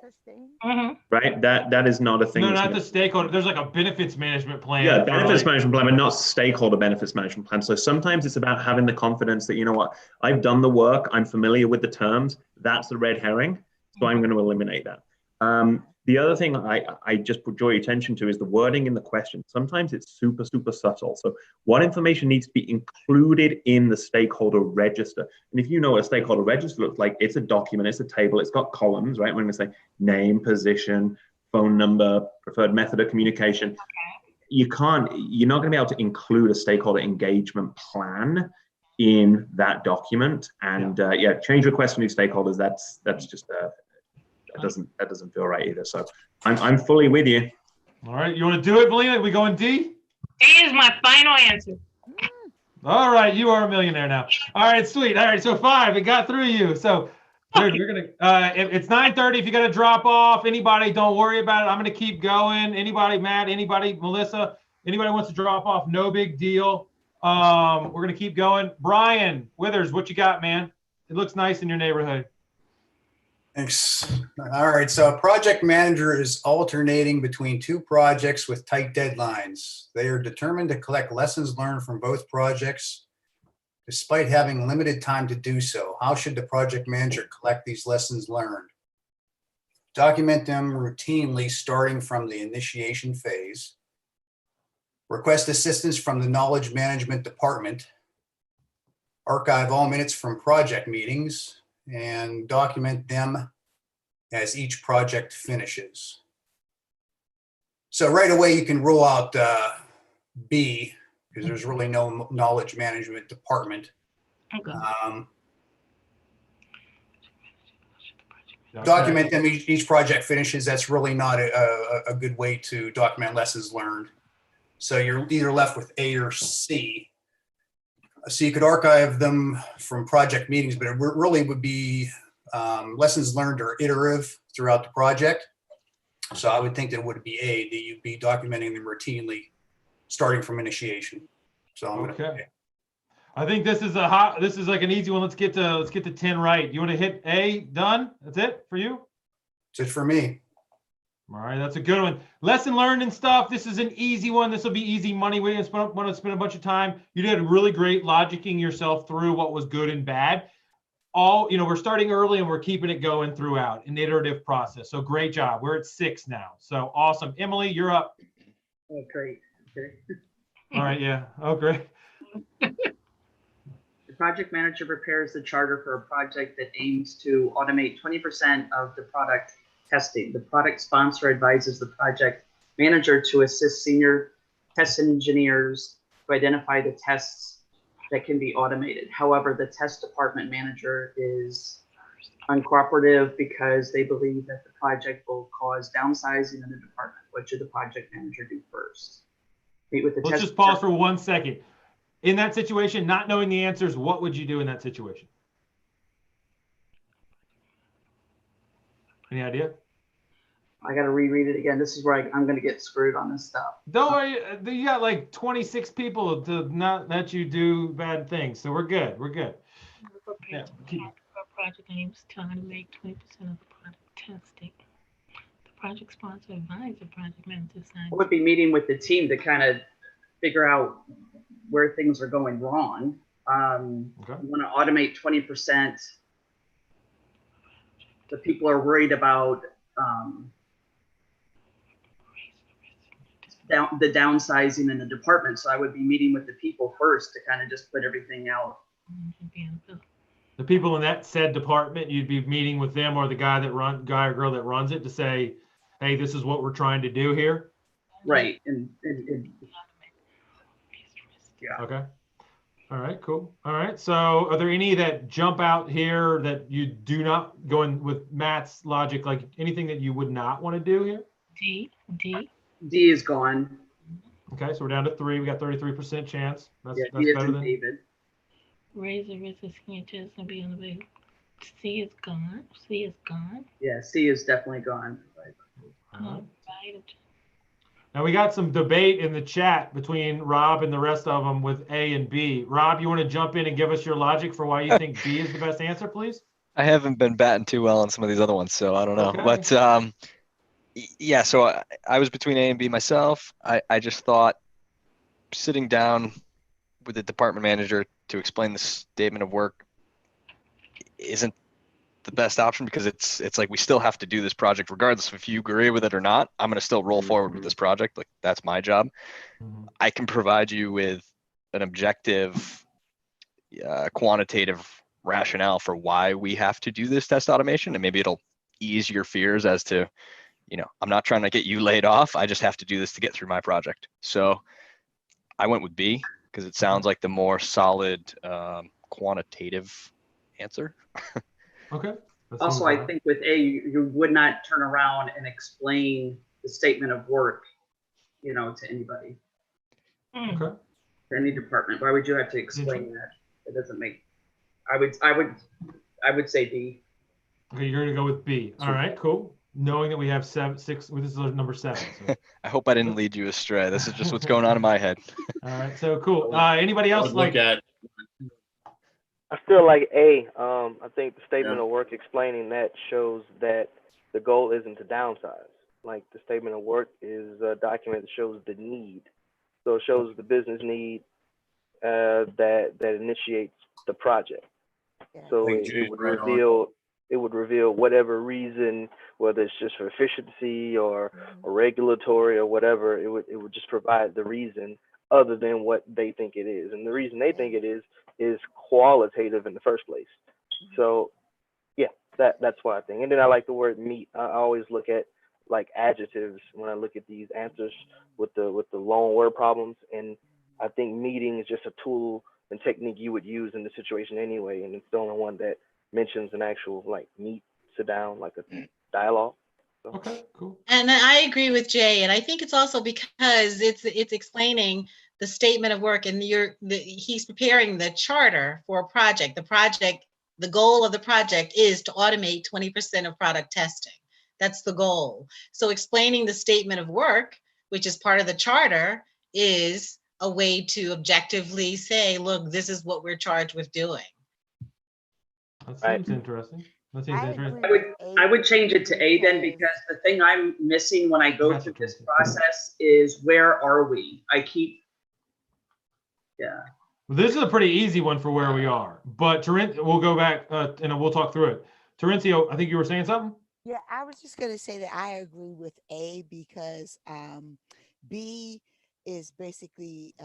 right? That is not a thing. No, not the stakeholder. There's like a benefits management plan. Yeah, benefits management plan, but not stakeholder benefits management plan. So sometimes it's about having the confidence that, you know what, I've done the work, I'm familiar with the terms. That's the red herring. So I'm going to eliminate that. The other thing I just draw your attention to is the wording in the question. Sometimes it's super, super subtle. So what information needs to be included in the stakeholder register? And if you know what a stakeholder register looks like, it's a document, it's a table, it's got columns, right? We're going to say name, position, phone number, preferred method of communication. You're not going to be able to include a stakeholder engagement plan in that document. And change requests for new stakeholders. That's just that doesn't feel right either. So I'm fully with you. All right, you want to do it, Melina? We going D? D is my final answer. All right, you are a millionaire now. All right, sweet. All right, so 5, it got through you. So dude, you're gonna. It's 9:30. If you got to drop off, anybody, don't worry about it. I'm gonna keep going. Anybody, Matt? Anybody, Melissa? Anybody wants to drop off? No big deal. We're gonna keep going. Brian Withers, what you got, man? It looks nice in your neighborhood. Thanks. All right. So a project manager is alternating between 2 projects with tight deadlines. They are determined to collect lessons learned from both projects, despite having limited time to do so. How should the project manager collect these lessons learned? Document them routinely, starting from the initiation phase. Request assistance from the knowledge management department. Archive all minutes from project meetings and document them as each project finishes. So right away you can rule out B, because there's really no knowledge management department. Okay. Document them each project finishes. That's really not a good way to document lessons learned. So you're either left with A or C. So you could archive them from project meetings, but it really would be lessons learned are iterative throughout the project. So I would think that it would be A, that you'd be documenting them routinely, starting from initiation. So I'm okay. I think this is like an easy one. Let's get to 10 right. You want to hit A? Done? That's it for you? That's it for me. All right, that's a good one. Lesson learned and stuff. This is an easy one. This will be easy money. We didn't want to spend a bunch of time. You did really great logicking yourself through what was good and bad. We're starting early and we're keeping it going throughout an iterative process. So great job. We're at 6 now. So awesome. Emily, you're up. Oh, great. Okay. All right, yeah. Oh, great. The project manager prepares the charter for a project that aims to automate 20% of the product testing. The product sponsor advises the project manager to assist senior test engineers to identify the tests that can be automated. However, the test department manager is uncooperative because they believe that the project will cause downsizing in the department. What should the project manager do first? Meet with the Let's just pause for 1 second. In that situation, not knowing the answers, what would you do in that situation? Any idea? I got to reread it again. This is where I'm going to get screwed on this stuff. Don't worry. You got like 26 people to not let you do bad things. So we're good. We're good. Yeah. Project aims to automate 20% of the product testing. The project sponsor advises the project manager. I would be meeting with the team to kind of figure out where things are going wrong. Okay. You want to automate 20%. The people are worried about the downsizing in the department. So I would be meeting with the people first to kind of just put everything out. The people in that said department, you'd be meeting with them or the guy or girl that runs it to say, hey, this is what we're trying to do here. Right. And yeah. Okay. All right, cool. All right. So are there any that jump out here that you do not, going with Matt's logic, like anything that you would not want to do here? D is gone. Okay, so we're down to 3. We got 33% chance. That's Edith better and than. David. Raise the risk of skin test and be on the big. C is gone. C is gone. Yeah, C is definitely gone. Right. Now we got some debate in the chat between Rob and the rest of them with A and B. Rob, you want to jump in and give us your logic for why you think B is the best answer, please? I haven't been batting too well on some of these other ones, so I don't know. Okay. But yeah, so I was between A and B myself. I just thought sitting down with the department manager to explain the statement of work isn't the best option, because it's like we still have to do this project regardless of if you agree with it or not. I'm going to still roll forward with this project. Like, that's my job. I can provide you with an objective, quantitative rationale for why we have to do this test automation, and maybe it'll ease your fears as to, I'm not trying to get you laid off. I just have to do this to get through my project. So I went with B because it sounds like the more solid quantitative answer. Okay. Also, I think with A, you would not turn around and explain the statement of work, to anybody. Okay. To any department. Why would you have to explain that? It doesn't make. I would say B. Okay, you're gonna go with B. All right, cool. Knowing that we have 6, this is number 7. So. I hope I didn't lead you astray. This is just what's going on in my head. All right, so cool. Anybody else like? I feel like A. I think the statement of work explaining that shows that the goal isn't to downsize. Like, the statement of work is a document that shows the need. So it shows the business need that initiates the project. So it would reveal whatever reason, whether it's just for efficiency or regulatory or whatever. It would just provide the reason other than what they think it is, and the reason they think it is qualitative in the first place. So yeah, that's why I think. And then I like the word meet. I always look at like adjectives when I look at these answers with the long word problems, and I think meeting is just a tool and technique you would use in the situation anyway, and it's the only one that mentions an actual like meet, sit down, like a dialogue. So. Okay, cool. And I agree with Jay, and I think it's also because it's explaining the statement of work, and he's preparing the charter for a project. The goal of the project is to automate 20% of product testing. That's the goal. So explaining the statement of work, which is part of the charter, is a way to objectively say, look, this is what we're charged with doing. That seems interesting. That seems interesting. I would change it to A then, because the thing I'm missing when I go through this process is, where are we? This is a pretty easy one for where we are, but we'll go back and we'll talk through it. Terencio, I think you were saying something? Yeah, I was just going to say that I agree with A, because B is basically,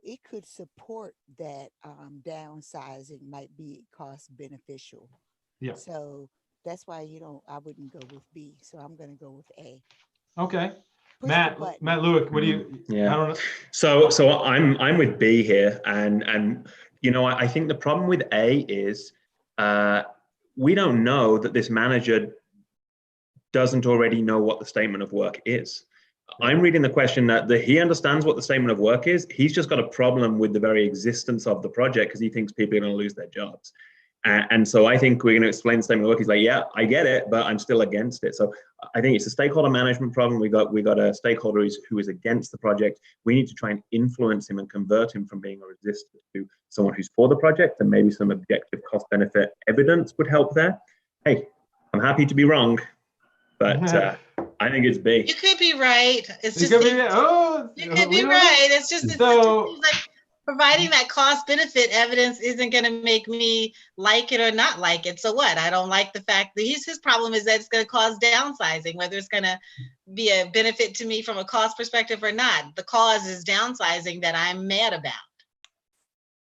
it could support that downsizing might be cost beneficial. Yeah. So that's why I wouldn't go with B. So I'm going to go with A. Okay. Matt Lewick, what do you? Yeah. I don't know. So I'm with B here, and I think the problem with A is we don't know that this manager doesn't already know what the statement of work is. I'm reading the question that he understands what the statement of work is. He's just got a problem with the very existence of the project because he thinks people are going to lose their jobs. And so I think we're going to explain the statement of work. He's like, yeah, I get it, but I'm still against it. So I think it's a stakeholder management problem. We got a stakeholder who is against the project. We need to try and influence him and convert him from being a resistant to someone who's for the project, and maybe some objective cost benefit evidence would help there. Hey, I'm happy to be wrong, but I think it's B. You could be right. It's just you could be right. It's just like providing that cost benefit evidence isn't going to make me like it or not like it. So what? I don't like the fact that his problem is that it's going to cause downsizing, whether it's going to be a benefit to me from a cost perspective or not. The cause is downsizing that I'm mad about.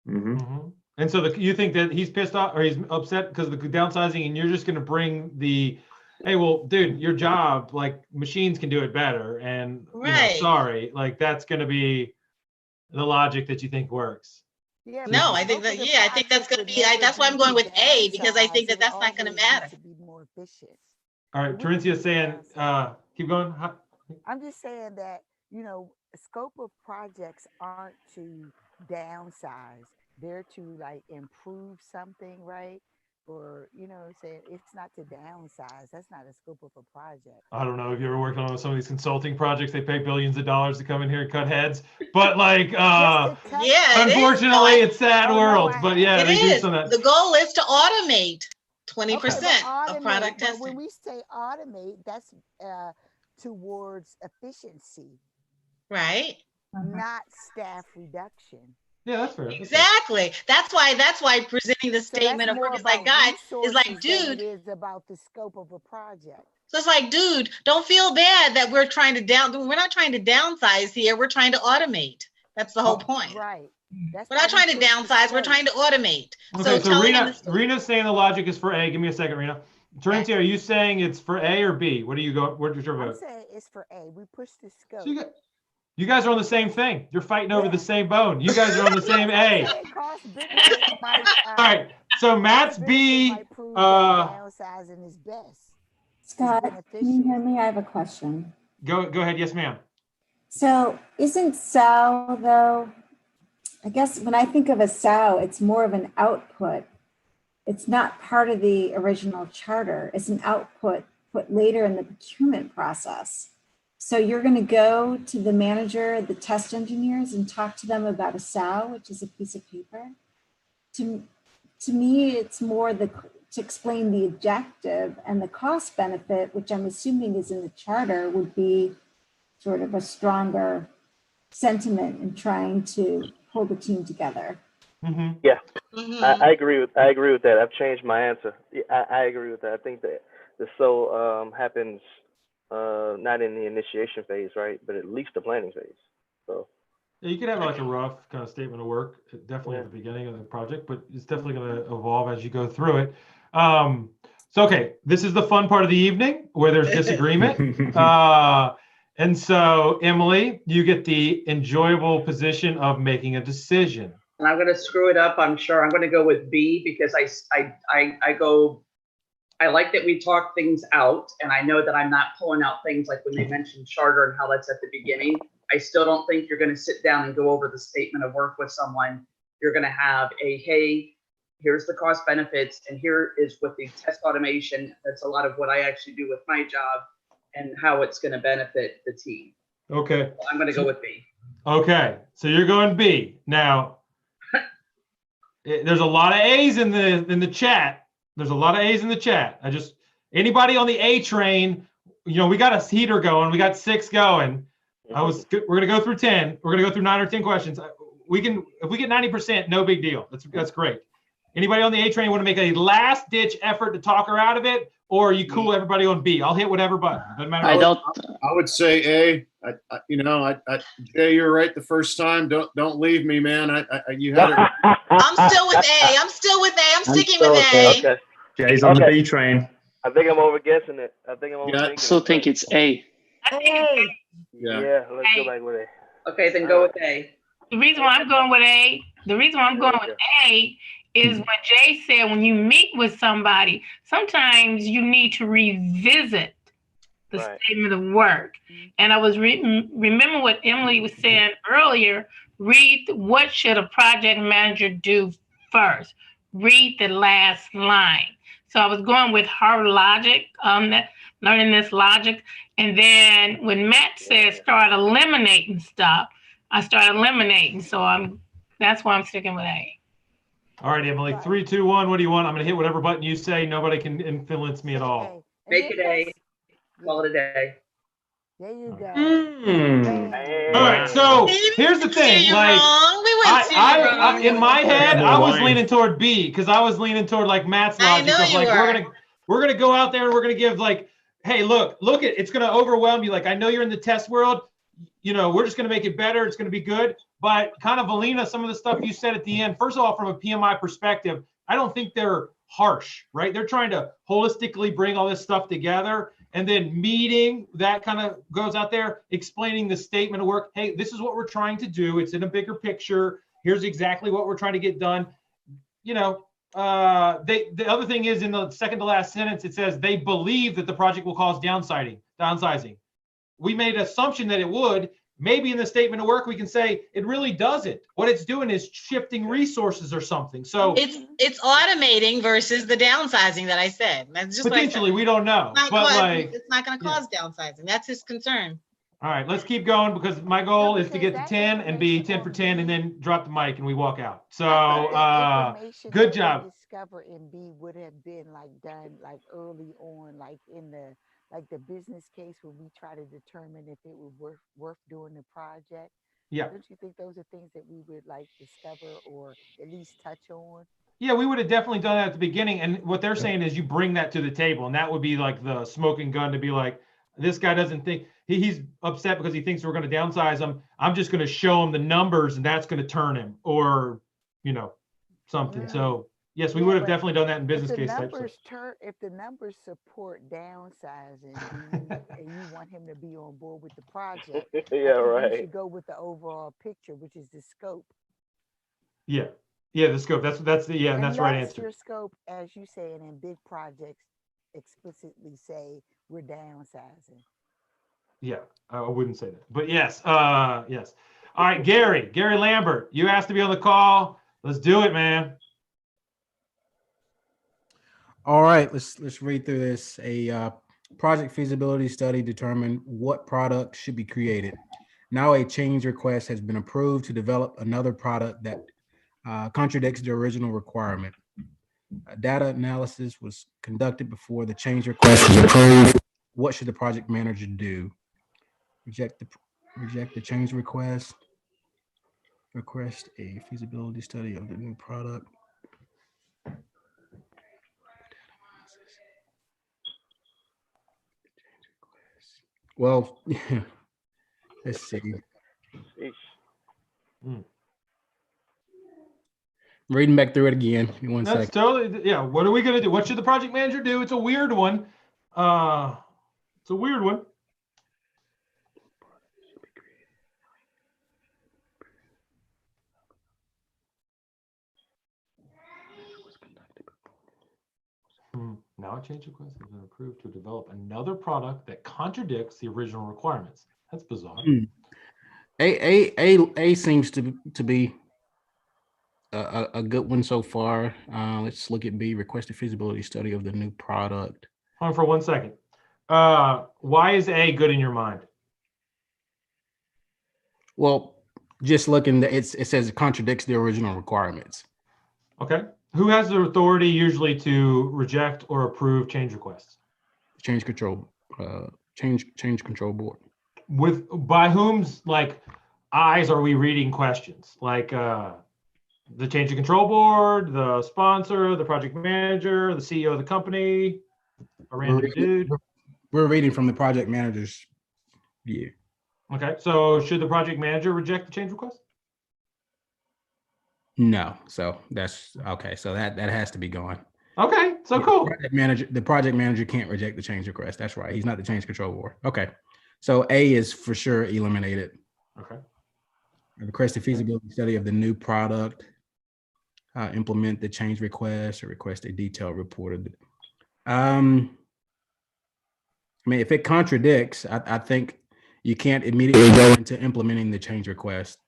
Mm-hmm. And so you think that he's pissed off or he's upset because of the downsizing, and you're just going to bring the, hey, well, dude, your job, like, machines can do it better, and sorry, like, that's going to be the logic that you think works. Yeah. No, I think that I think that's going to be. That's why I'm going with A, because I think that that's not going to matter. To be more efficient. All right, Terencia's saying, keep going. I'm just saying that scope of projects aren't to downsize. They're to like improve something, right? Or, you know what I'm saying? It's not to downsize. That's not a scope of a project. I don't know if you ever worked on some of these consulting projects. They pay billions of dollars to come in here and cut heads. But like, Yeah, unfortunately, it is. it's sad world. But yeah, It they do is. some of that. The goal is to automate Okay, 20% but of product automate, but when testing. we say automate, that's towards efficiency, Right. not staff reduction. Yeah, that's fair. Exactly. That's why presenting the So that's statement of more work is like, about God, is like, resources than it dude. is about the scope of a project. So it's like, dude, don't feel bad that we're trying to we're not trying to downsize here. We're trying to automate. That's the whole point. Right. That's We're not why we trying to push the downsize. We're scope. trying to automate. Okay, so telling them Rena's saying the logic is for A. Give me a second, Rena. Terenzi, are you saying it's for A or B? What do you go? What's your vote? I'm saying it's for A. We push the scope. So you guys are on the same thing. You're fighting over the same bone. You guys are on the same A. All right. So Matt's B. Downsizing is best. Scott, can you hear me? I have a question. Go ahead. Yes, ma'am. So isn't SOW though? I guess when I think of a SOW, it's more of an output. It's not part of the original charter. It's an output put later in the procurement process. So you're going to go to the manager, the test engineers, and talk to them about a SOW, which is a piece of paper. To me, it's more to explain the objective, and the cost benefit, which I'm assuming is in the charter, would be sort of a stronger sentiment in trying to pull the team together. Mm-hmm. Yeah, I agree with that. I've changed my answer. I agree with that. I think that the SOW happens not in the initiation phase, right, but at least the planning phase. So yeah, you could have like a rough kind of statement of work, definitely at the beginning of the project, but it's definitely going to evolve as you go through it. So okay, this is the fun part of the evening where there's disagreement. And so, Emily, you get the enjoyable position of making a decision. And I'm going to screw it up, I'm sure. I'm going to go with B because I like that we talk things out, and I know that I'm not pulling out things like when they mentioned charter and how that's at the beginning. I still don't think you're going to sit down and go over the statement of work with someone. You're going to have hey, here's the cost benefits, and here is with the test automation. That's a lot of what I actually do with my job and how it's going to benefit the team. Okay. So I'm going to go with B. Okay, so you're going B. Now, there's a lot of A's in the chat. There's a lot of A's in the chat. Anybody on the A train, we got a heater going. We got 6 going. We're going to go through 10. We're going to go through 9 or 10 questions. If we get 90%, no big deal. That's great. Anybody on the A train want to make a last ditch effort to talk her out of it, or are you cool everybody on B? I'll hit whatever button. Doesn't matter. I would say A. Jay, you're right the first time. Don't leave me, man. You had it. I'm still with A. I'm sticking with A. Okay. Jay's on the B train. I think I'm over guessing it. I also think it's A. Yeah, let's go back with A. Okay, then go with A. The reason why I'm going with A, is what Jay said, when you meet with somebody, sometimes you need to revisit the statement of work. And I was remember what Emily was saying earlier, read what should a project manager do first. Read the last line. So I was going with her logic, learning this logic. And then when Matt said start eliminating stuff, I started eliminating. So that's why I'm sticking with A. All right, Emily, 3, 2, 1. What do you want? I'm going to hit whatever button you say. Nobody can influence me at all. Make it A. Call it a day. There you go. All right, so here's the thing. In my head, I was leaning toward B because I was leaning toward like Matt's logic of like we're gonna go out there and we're gonna give like, hey, look, it's gonna overwhelm you. Like I know you're in the test world. We're just gonna make it better. It's gonna be good. But kind of, Alina, some of the stuff you said at the end, first of all, from a PMI perspective, I don't think they're harsh, right? They're trying to holistically bring all this stuff together. And then meeting, that kind of goes out there, explaining the statement of work. Hey, this is what we're trying to do. It's in a bigger picture. Here's exactly what we're trying to get done. The other thing is in the second to last sentence, it says they believe that the project will cause downsizing. We made an assumption that it would. maybe in the statement of work, we can say it really doesn't. What it's doing is shifting resources or something. So it's automating versus the downsizing that I said. That's just potentially, we don't know, but like, it's not going to cause downsizing. That's his concern. All right, let's keep going because my goal is to get to 10 and be 10 for 10 and then drop the mic and we walk out. So good job. Discover in B would have been like done like early on, like in the business case when we try to determine if it was worth doing the project. Yeah. Don't you think those are things that we would like discover or at least touch on? Yeah, we would have definitely done that at the beginning. And what they're saying is you bring that to the table, and that would be like the smoking gun to be like, this guy doesn't think he's upset because he thinks we're going to downsize him. I'm just going to show him the numbers and that's going to turn him, or, you know, something. Yeah. So yes, we would have definitely done that in business case type stuff. If the numbers support downsizing and you want him to be on board with the project, yeah, right. You should go with the overall picture, which is the scope. Yeah. Yeah, the scope. That's the and that's right answer. Your scope, as you say, and in big projects explicitly say we're downsizing. Yeah, I wouldn't say that, but yes, yes. All right, Gary Lambert, you asked to be on the call. Let's do it, man. All right, let's read through this. A project feasibility study determined what product should be created. Now a change request has been approved to develop another product that contradicts the original requirement. Data analysis was conducted before the change request was approved. What should the project manager do? Reject the change request. Request a feasibility study of the new product. Well, let's see. Reading back through it again. That's totally, yeah. What are we going to do? What should the project manager do? It's a weird one. It's a weird one. Now a change request has been approved to develop another product that contradicts the original requirements. That's bizarre. A seems to be a good one so far. Let's look at B. Request a feasibility study of the new product. Hold on for 1 second. Why is A good in your mind? Well, just looking, it says it contradicts the original requirements. Okay. Who has the authority usually to reject or approve change requests? Change control board. By whom's like eyes are we reading questions? Like the change of control board, the sponsor, the project manager, the CEO of the company, a random dude? We're reading from the project manager's view. Okay, so should the project manager reject the change request? No, so that's okay. So that has to be gone. Okay, so cool. The project manager can't reject the change request. That's right. He's not the change control board. Okay, so A is for sure eliminated. Okay. Request a feasibility study of the new product. Implement the change request or request a detailed report of it. I mean, if it contradicts, I think you can't immediately go into implementing the change request.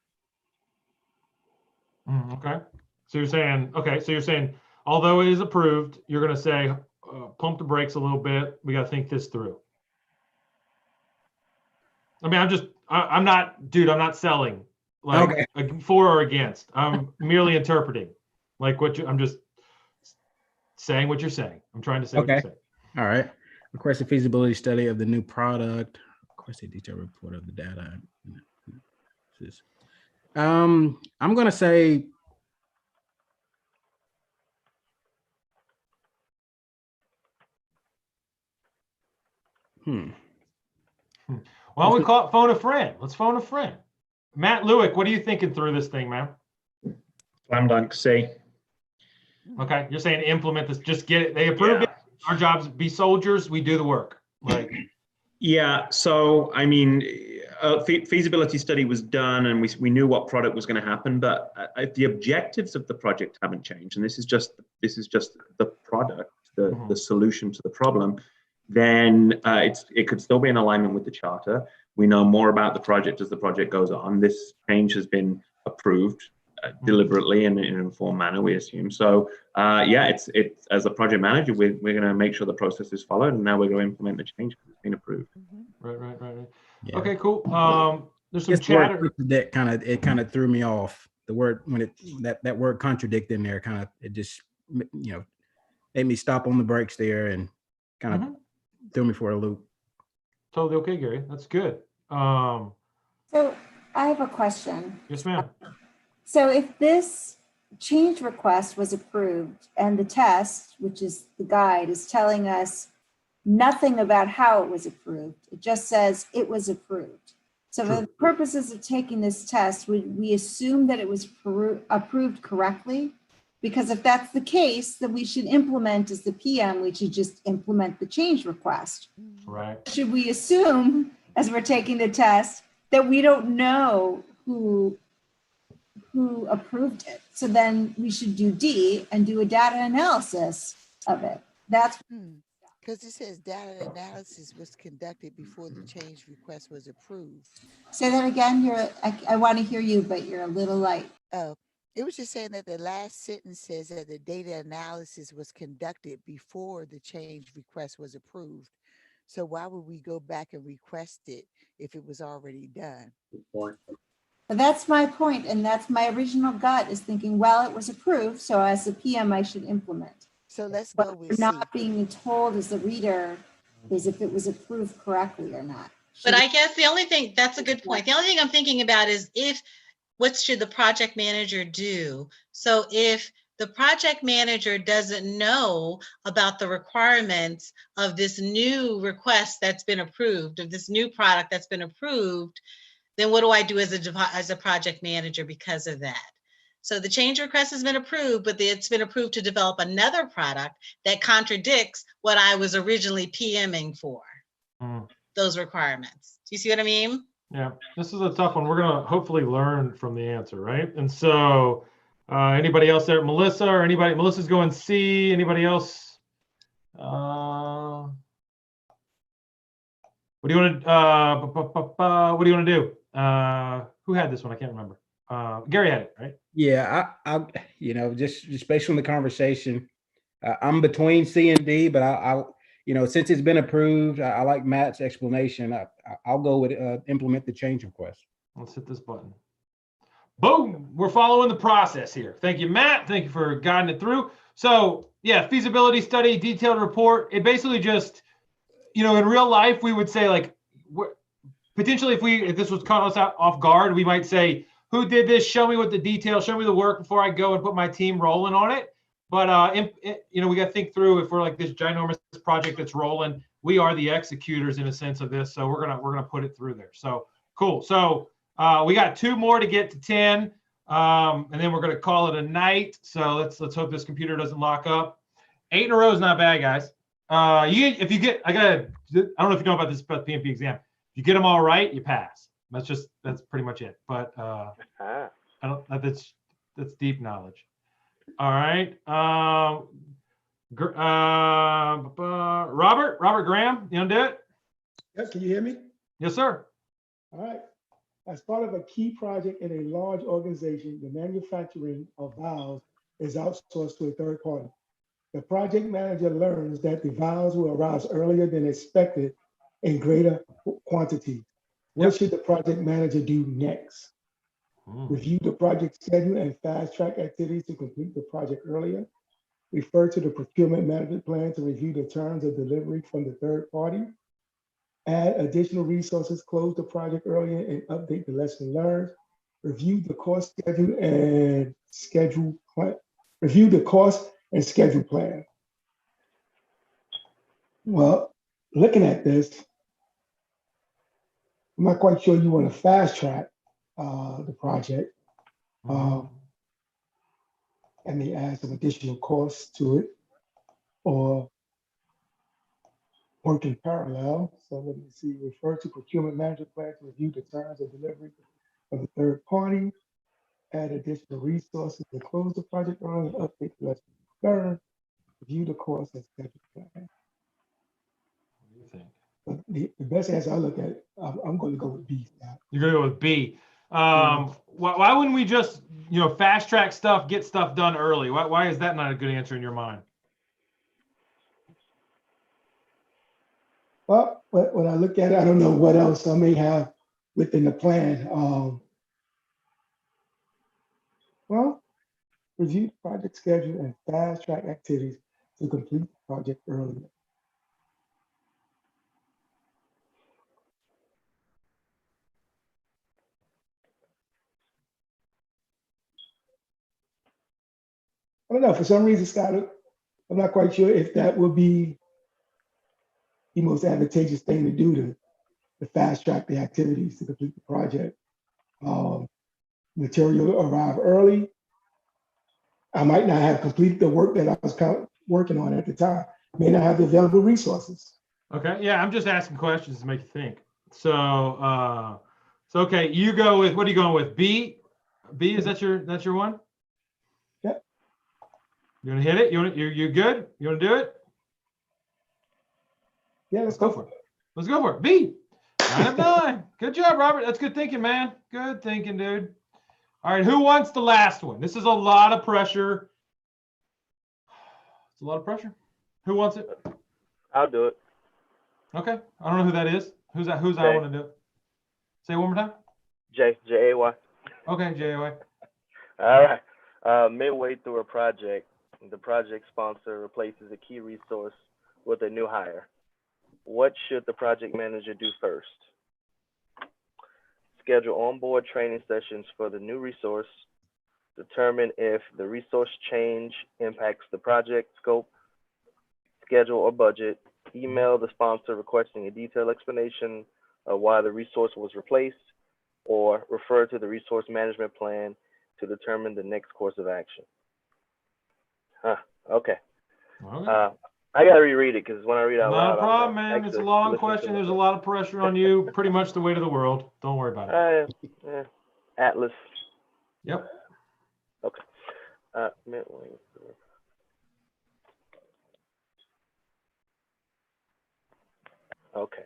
Okay. So you're saying, although it is approved, you're going to say, pump the brakes a little bit. We got to think this through. I mean, I'm not selling like for or against. I'm merely interpreting like I'm just saying what you're saying. I'm trying to say what you're saying. All right. Request a feasibility study of the new product. Request a detailed report of the data. I'm going to say Why don't we phone a friend? Let's phone a friend. Matt Lewick, what are you thinking through this thing, man? Slam dunk C. Okay, you're saying implement this, just get it. They approved it. Our jobs be soldiers, we do the work. Like, yeah, so I mean, feasibility study was done and we knew what product was going to happen, but the objectives of the project haven't changed. And this is just the product, the solution to the problem. then it could still be in alignment with the charter. We know more about the project as the project goes on. This change has been approved deliberately and in an informed manner, we assume. So yeah, it's as a project manager, we're going to make sure the process is followed, and now we're going to implement the change because it's been approved. Right. Yeah. Okay, cool. There's some Just the word chatter. that kind of threw me off. The word when that word contradict in there it just made me stop on the brakes there and kind of threw me for a loop. Totally okay, Gary. That's good. So I have a question. Yes, ma'am. So if this change request was approved and the test, which is the guide, is telling us nothing about how it was approved, it just says it was approved. So for the purposes of taking this test, would we assume that it was approved correctly? Because if that's the case, then we should implement as the PM, we should just implement the change request. Right. Should we assume, as we're taking the test, that we don't know who approved it? So then we should do D and do a data analysis of it. That's because it says data analysis was conducted before the change request was approved. Say that again. I want to hear you, but you're a little light. Oh, it was just saying that the last sentence says that the data analysis was conducted before the change request was approved. So why would we go back and request it if it was already done? Good point. But that's my point, and that's my original gut is thinking, well, it was approved, so as a PM, I should implement. So let's go with C. Not being told as the reader is if it was approved correctly or not. But I guess the only thing, that's a good point. The only thing I'm thinking about is what should the project manager do? So if the project manager doesn't know about the requirements of this new request that's been approved, of this new product that's been approved, then what do I do as a project manager because of that? So the change request has been approved, but it's been approved to develop another product that contradicts what I was originally PMing for, those requirements. Do you see what I mean? Yeah, this is a tough one. We're going to hopefully learn from the answer, right? And so anybody else there? Melissa or anybody? Melissa's going C. Anybody else? What do you want to what do you want to do? Who had this one? I can't remember. Gary had it, right? Yeah, I just based on the conversation, I'm between C and D, but I since it's been approved, I like Matt's explanation. I'll go with implement the change request. Let's hit this button. Boom! We're following the process here. Thank you, Matt. Thank you for guiding it through. So yeah, feasibility study, detailed report. It basically just, in real life, we would say like, potentially if this was caught us off guard, we might say, who did this? Show me what the details, show me the work before I go and put my team rolling on it. But we got to think through if we're like this ginormous project that's rolling, we are the executors in a sense of this. So we're gonna put it through there. So cool. So we got 2 more to get to 10, and then we're gonna call it a night. So let's hope this computer doesn't lock up. 8 in a row is not bad, guys. I don't know if you know about this PMP exam. If you get them all right, you pass. That's pretty much it. But that's deep knowledge. All right. Robert Graham, you want to do it? Yes, can you hear me? Yes, sir. All right. As part of a key project in a large organization, the manufacturing of valves is outsourced to a third party. The project manager learns that the valves will arise earlier than expected in greater quantity. What should the project manager do next? Review the project schedule and fast track activities to complete the project earlier. Refer to the procurement management plan to review the terms of delivery from the third party. Add additional resources, close the project earlier, and update the lesson learned. Review the cost schedule and schedule plan. Review the cost and schedule plan. Well, looking at this, I'm not quite sure you want to fast track the project. And may add some additional costs to it or work in parallel. So let me see, refer to procurement management plan to review the terms of delivery of the third party, add additional resources to close the project early and update the lesson learned, review the course and schedule plan. The best answer I look at it, I'm going to go with B. You're going to go with B. Why wouldn't we just, fast track stuff, get stuff done early? Why is that not a good answer in your mind? Well, when I look at it, I don't know what else I may have within the plan. Well, review the project schedule and fast track activities to complete the project early. I don't know. For some reason, Scott, I'm not quite sure if that would be the most advantageous thing to do to fast track the activities to complete the project. Material arrive early. I might not have completed the work that I was working on at the time. May not have the available resources. Okay, yeah, I'm just asking questions to make you think. So, okay, you go with, what are you going with? B? B, is that's your one? Yep. You want to hit it? You good? You want to do it? Yeah, let's go for it. Let's go for it. B. 9 of 9. Good job, Robert. That's good thinking, man. Good thinking, dude. All right, who wants the last one? This is a lot of pressure. It's a lot of pressure. Who wants it? I'll do it. Okay. I don't know who that is. Who's that? Who's Jay. I want to do it? Say it one more time. J-A-Y. Okay, J-A-Y. All right. Midway through a project, the project sponsor replaces a key resource with a new hire. What should the project manager do first? Schedule onboard training sessions for the new resource. Determine if the resource change impacts the project scope, schedule, or budget. Email the sponsor requesting a detailed explanation of why the resource was replaced, or refer to the resource management plan to determine the next course of action. Okay. I gotta reread it because when I read out loud, Not a problem, man. It's a long question. There's a lot of pressure on you. Pretty much the weight of the world. Don't worry about it. Atlas. Yep. Okay. Midway through. Okay.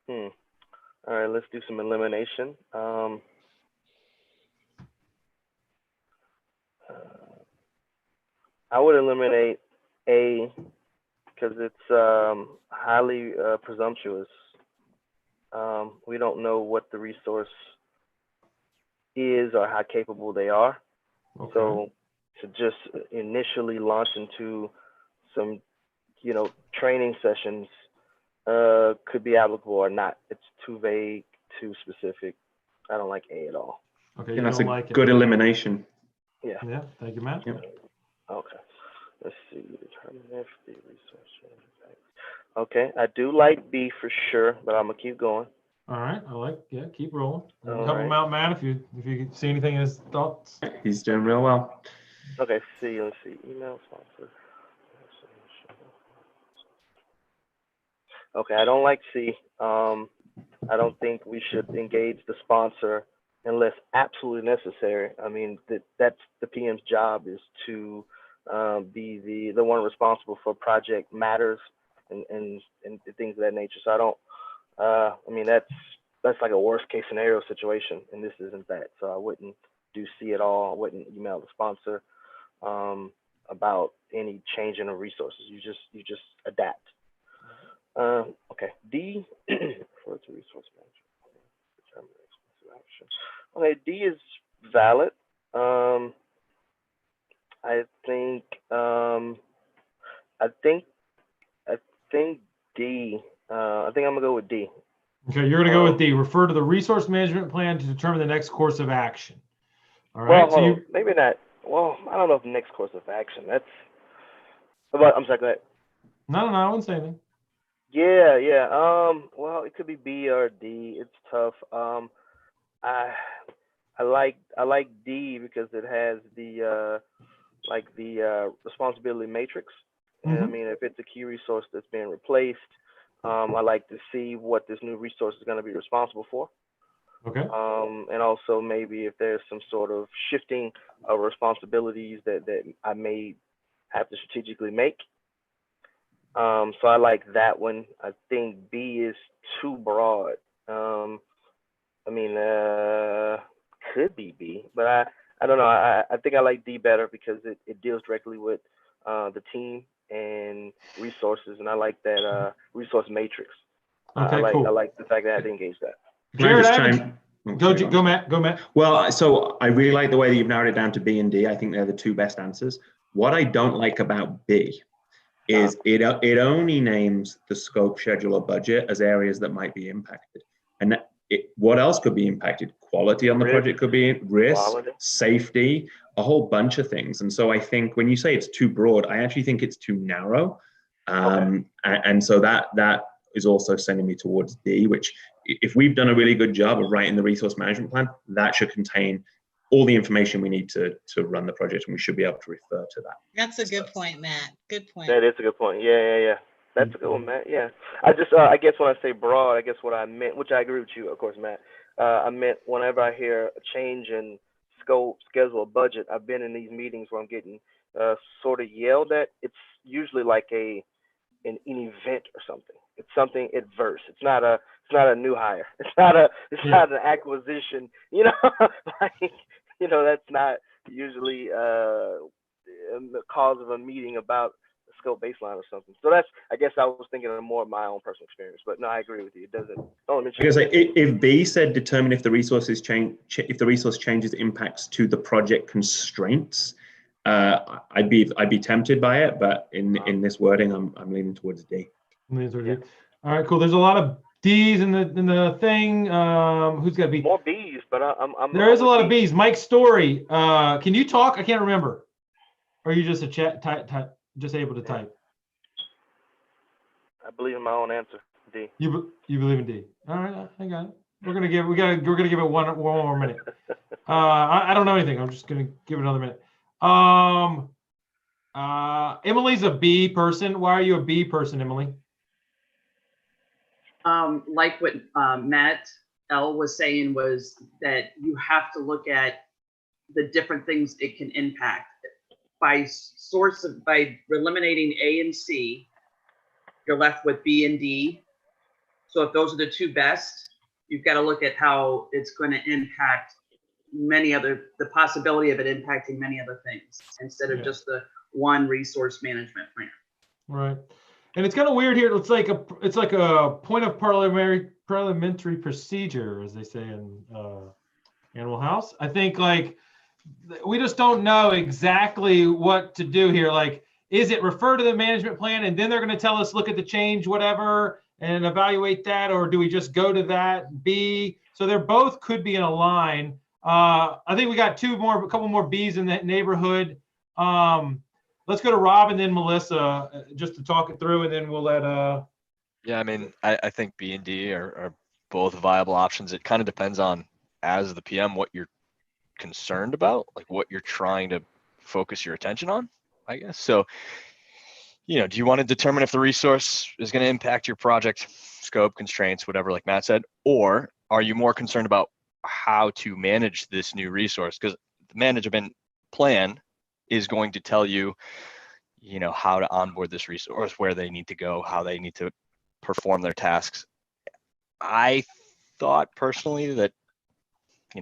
All right, let's do some elimination. I would eliminate A because it's highly presumptuous. We don't know what the resource is or how capable they are. Okay. So to just initially launch into some, training sessions could be applicable or not. It's too vague, too specific. I don't like A at all. Okay, that's a good elimination. Yeah. Yeah, thank you, Matt. Yep. Okay. Let's see. Determine if the resource change impacts. Okay, I do like B for sure, but I'm gonna keep going. All right, keep rolling. All Help him right. out, Matt, if you see anything in his thoughts. He's doing real well. Okay, let's see. Email sponsor. Okay, I don't like C. I don't think we should engage the sponsor unless absolutely necessary. I mean, that's the PM's job is to be the one responsible for project matters and things of that nature. So I don't. I mean, that's like a worst case scenario situation, and this isn't that. So I wouldn't do C at all. I wouldn't email the sponsor about any changing of resources. You just adapt. Okay, D, refer to resource management. Okay, D is valid. I think D. I think I'm gonna go with D. Okay, you're gonna go with D. Refer to the resource management plan to determine the next course of action. All right. Well, maybe not. Well, I don't know if next course of action. That's. I'm sorry. Go ahead. No, I wouldn't say anything. Yeah. Well, it could be B or D. It's tough. I like D because it has the responsibility matrix. And I mean, if it's a key resource that's being replaced, I like to see what this new resource is going to be responsible for. Okay. And also maybe if there's some sort of shifting of responsibilities that I may have to strategically make. So I like that one. I think B is too broad. I mean, could be B, but I don't know. I think I like D better because it deals directly with the team and resources, and I like that resource matrix. Okay, I cool. like the fact that I had to engage that. Jared, Go, Matt. Go, Matt. Well, so I really like the way that you've narrowed it down to B and D. I think they're the two best answers. What I don't like about B is it only names the scope, schedule, or budget as areas that might be impacted. And what else could be impacted? Quality on the project could be risk, quality, safety, a whole bunch of things. And so I think when you say it's too broad, I actually think it's too narrow. And so that is also sending me towards D, which if we've done a really good job of writing the resource management plan, that should contain all the information we need to run the project, and we should be able to refer to that. That's a good point, Matt. Good point. That is a good point. Yeah. That's a good one, Matt. Yeah. I just, I guess when I say broad, I guess what I meant, which I agree with you, of course, Matt. I meant whenever I hear a change in scope, schedule, or budget, I've been in these meetings where I'm getting sort of yelled at. It's usually like an event or something. It's something adverse. It's not a new hire. It's not an acquisition. That's not usually the cause of a meeting about a scope baseline or something. So I guess I was thinking of more of my own personal experience. But no, I agree with you. It doesn't. Because if B said determine if the resources change, if the resource changes impacts to the project constraints, I'd be tempted by it. But in this wording, I'm leaning towards D. All right, cool. There's a lot of D's in the thing. Who's got B? More B's, but there is a lot of B's. Mike Story, can you talk? I can't remember. Or are you just a chat just able to type? I believe in my own answer. D. You believe in D? All right, I got it. We're gonna give it one more minute. I don't know anything. I'm just gonna give it another minute. Emily's a B person. Why are you a B person, Emily? Like what Matt L was saying was that you have to look at the different things it can impact. By eliminating A and C, you're left with B and D. So if those are the two best, you've got to look at how it's going to impact the possibility of it impacting many other things instead of just the one resource management plan. Right. And it's kind of weird here. It's like a point of parliamentary procedure, as they say in Animal House. I think we just don't know exactly what to do here. Like, is it refer to the management plan and then they're going to tell us, look at the change, whatever, and evaluate that, or do we just go to that B? So they're both could be in a line. I think we got a couple more B's in that neighborhood. Let's go to Rob and then Melissa just to talk it through, and then we'll let. Yeah, I mean, I think B and D are both viable options. It kind of depends on, as the PM, what you're concerned about, like what you're trying to focus your attention on, I guess. So, do you want to determine if the resource is going to impact your project scope, constraints, whatever, like Matt said, or are you more concerned about how to manage this new resource? Because the management plan is going to tell you, how to onboard this resource, where they need to go, how they need to perform their tasks. I thought personally that,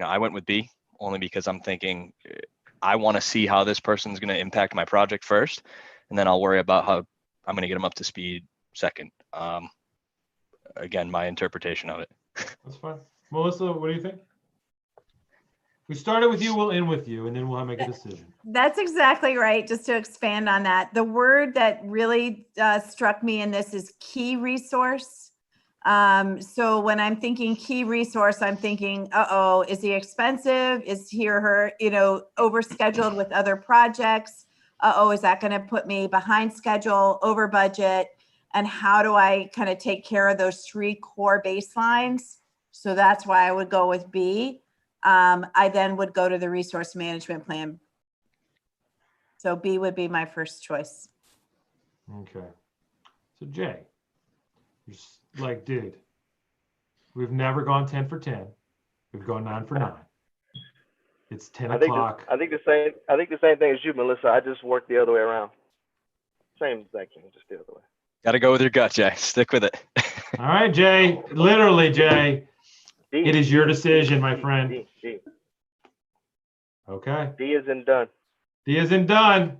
I went with B only because I'm thinking I want to see how this person's going to impact my project first, and then I'll worry about how I'm going to get them up to speed second. Again, my interpretation of it. That's fine. Melissa, what do you think? We started with you, we'll end with you, and then we'll make a decision. That's exactly right. Just to expand on that, the word that really struck me in this is key resource. So when I'm thinking key resource, I'm thinking, is he expensive? Is he or her, overscheduled with other projects? Is that going to put me behind schedule, over budget? And how do I kind of take care of those three core baselines? So that's why I would go with B. I then would go to the resource management plan. So B would be my first choice. Okay. So Jay, you're like, dude, we've never gone 10 for 10. We've gone 9 for 9. It's 10 o'clock. I think the same thing as you, Melissa. I just worked the other way around. Same exact thing, just the other way. Got to go with your gut, Jay. Stick with it. All right, Jay. Literally, Jay. D. It is your decision, my friend. D. Okay. D is in done. D is in done.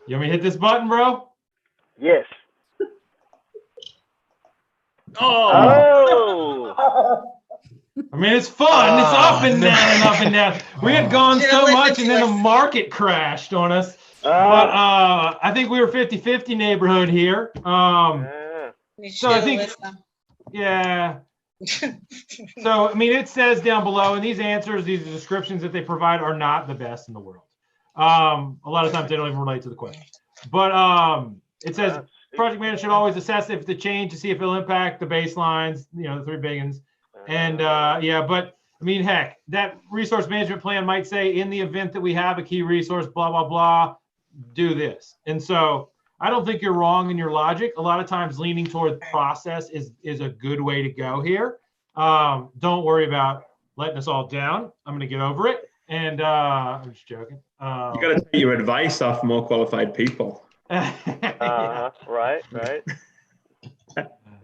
You want me to hit this button, bro? Yes. Oh. I mean, it's fun. It's up and down and up and down. We had gone so much and then the market crashed on us. But I think we were 50-50 neighborhood here. So I think, yeah. So, I mean, it says down below, and these answers, these descriptions that they provide are not the best in the world. A lot of times they don't even relate to the question. But it says project manager should always assess if the change to see if it'll impact the baselines, you know, the 3 big ones. And yeah, but I mean, heck, that resource management plan might say in the event that we have a key resource, blah, blah, blah, do this. And so I don't think you're wrong in your logic. A lot of times leaning toward process is a good way to go here. Don't worry about letting us all down. I'm going to get over it. And I'm just joking. You got to take your advice off more qualified people. Right.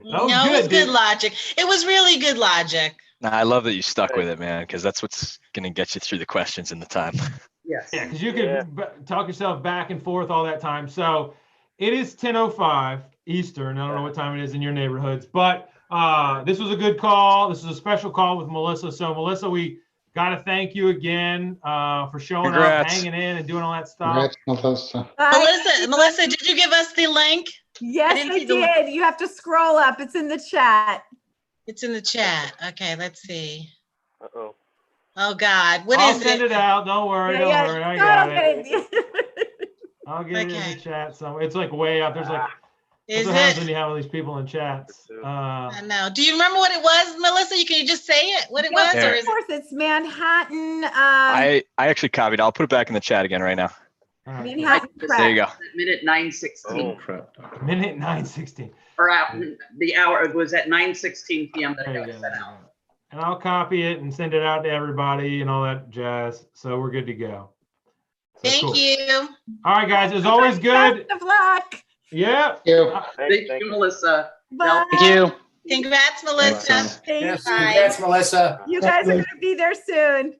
No, it was good logic. It was really good logic. Nah, I love that you stuck with it, man, because that's what's going to get you through the questions in the time. Yes. Yeah, because you can talk yourself back and forth all that time. So it is 10:05 Eastern. I don't know what time it is in your neighborhoods, but this was a good call. This was a special call with Melissa. So Melissa, we got to thank you again for showing up, hanging in, and doing all that stuff. Congrats, Melissa. Melissa, did you give us the link? Yes, I did. You have to scroll up. It's in the chat. It's in the chat. Okay, let's see. Uh-oh. Oh God, what I'll is send it out. Don't worry. Don't worry. I got it. I'll get it in the chat somewhere. It's like way up. There's like. Is what happens it? when you have all these people in chats? I know. Do you remember what it was, Melissa? Can you just say it? What it was? Yeah. Or Of course, it's Manhattan. I actually copied. I'll put it back in the chat again right now. Manhattan prep. There you go. Minute 9:16. Minute 9:16. Or the hour, it was at 9:16 p.m. that I got sent out. And I'll copy it and send it out to everybody and all that jazz. So we're good to go. So Thank you. All right, guys. It's always good. Best of luck. Yeah. Thank you, Melissa. Bye. Thank you. Congrats, Melissa. Yes, Bye. congrats, Melissa. You guys are going to be there soon.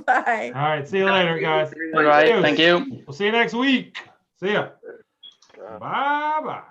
Bye. All right. See you later, guys. All right. Thank you. We'll see you next week. See ya. Bye-bye.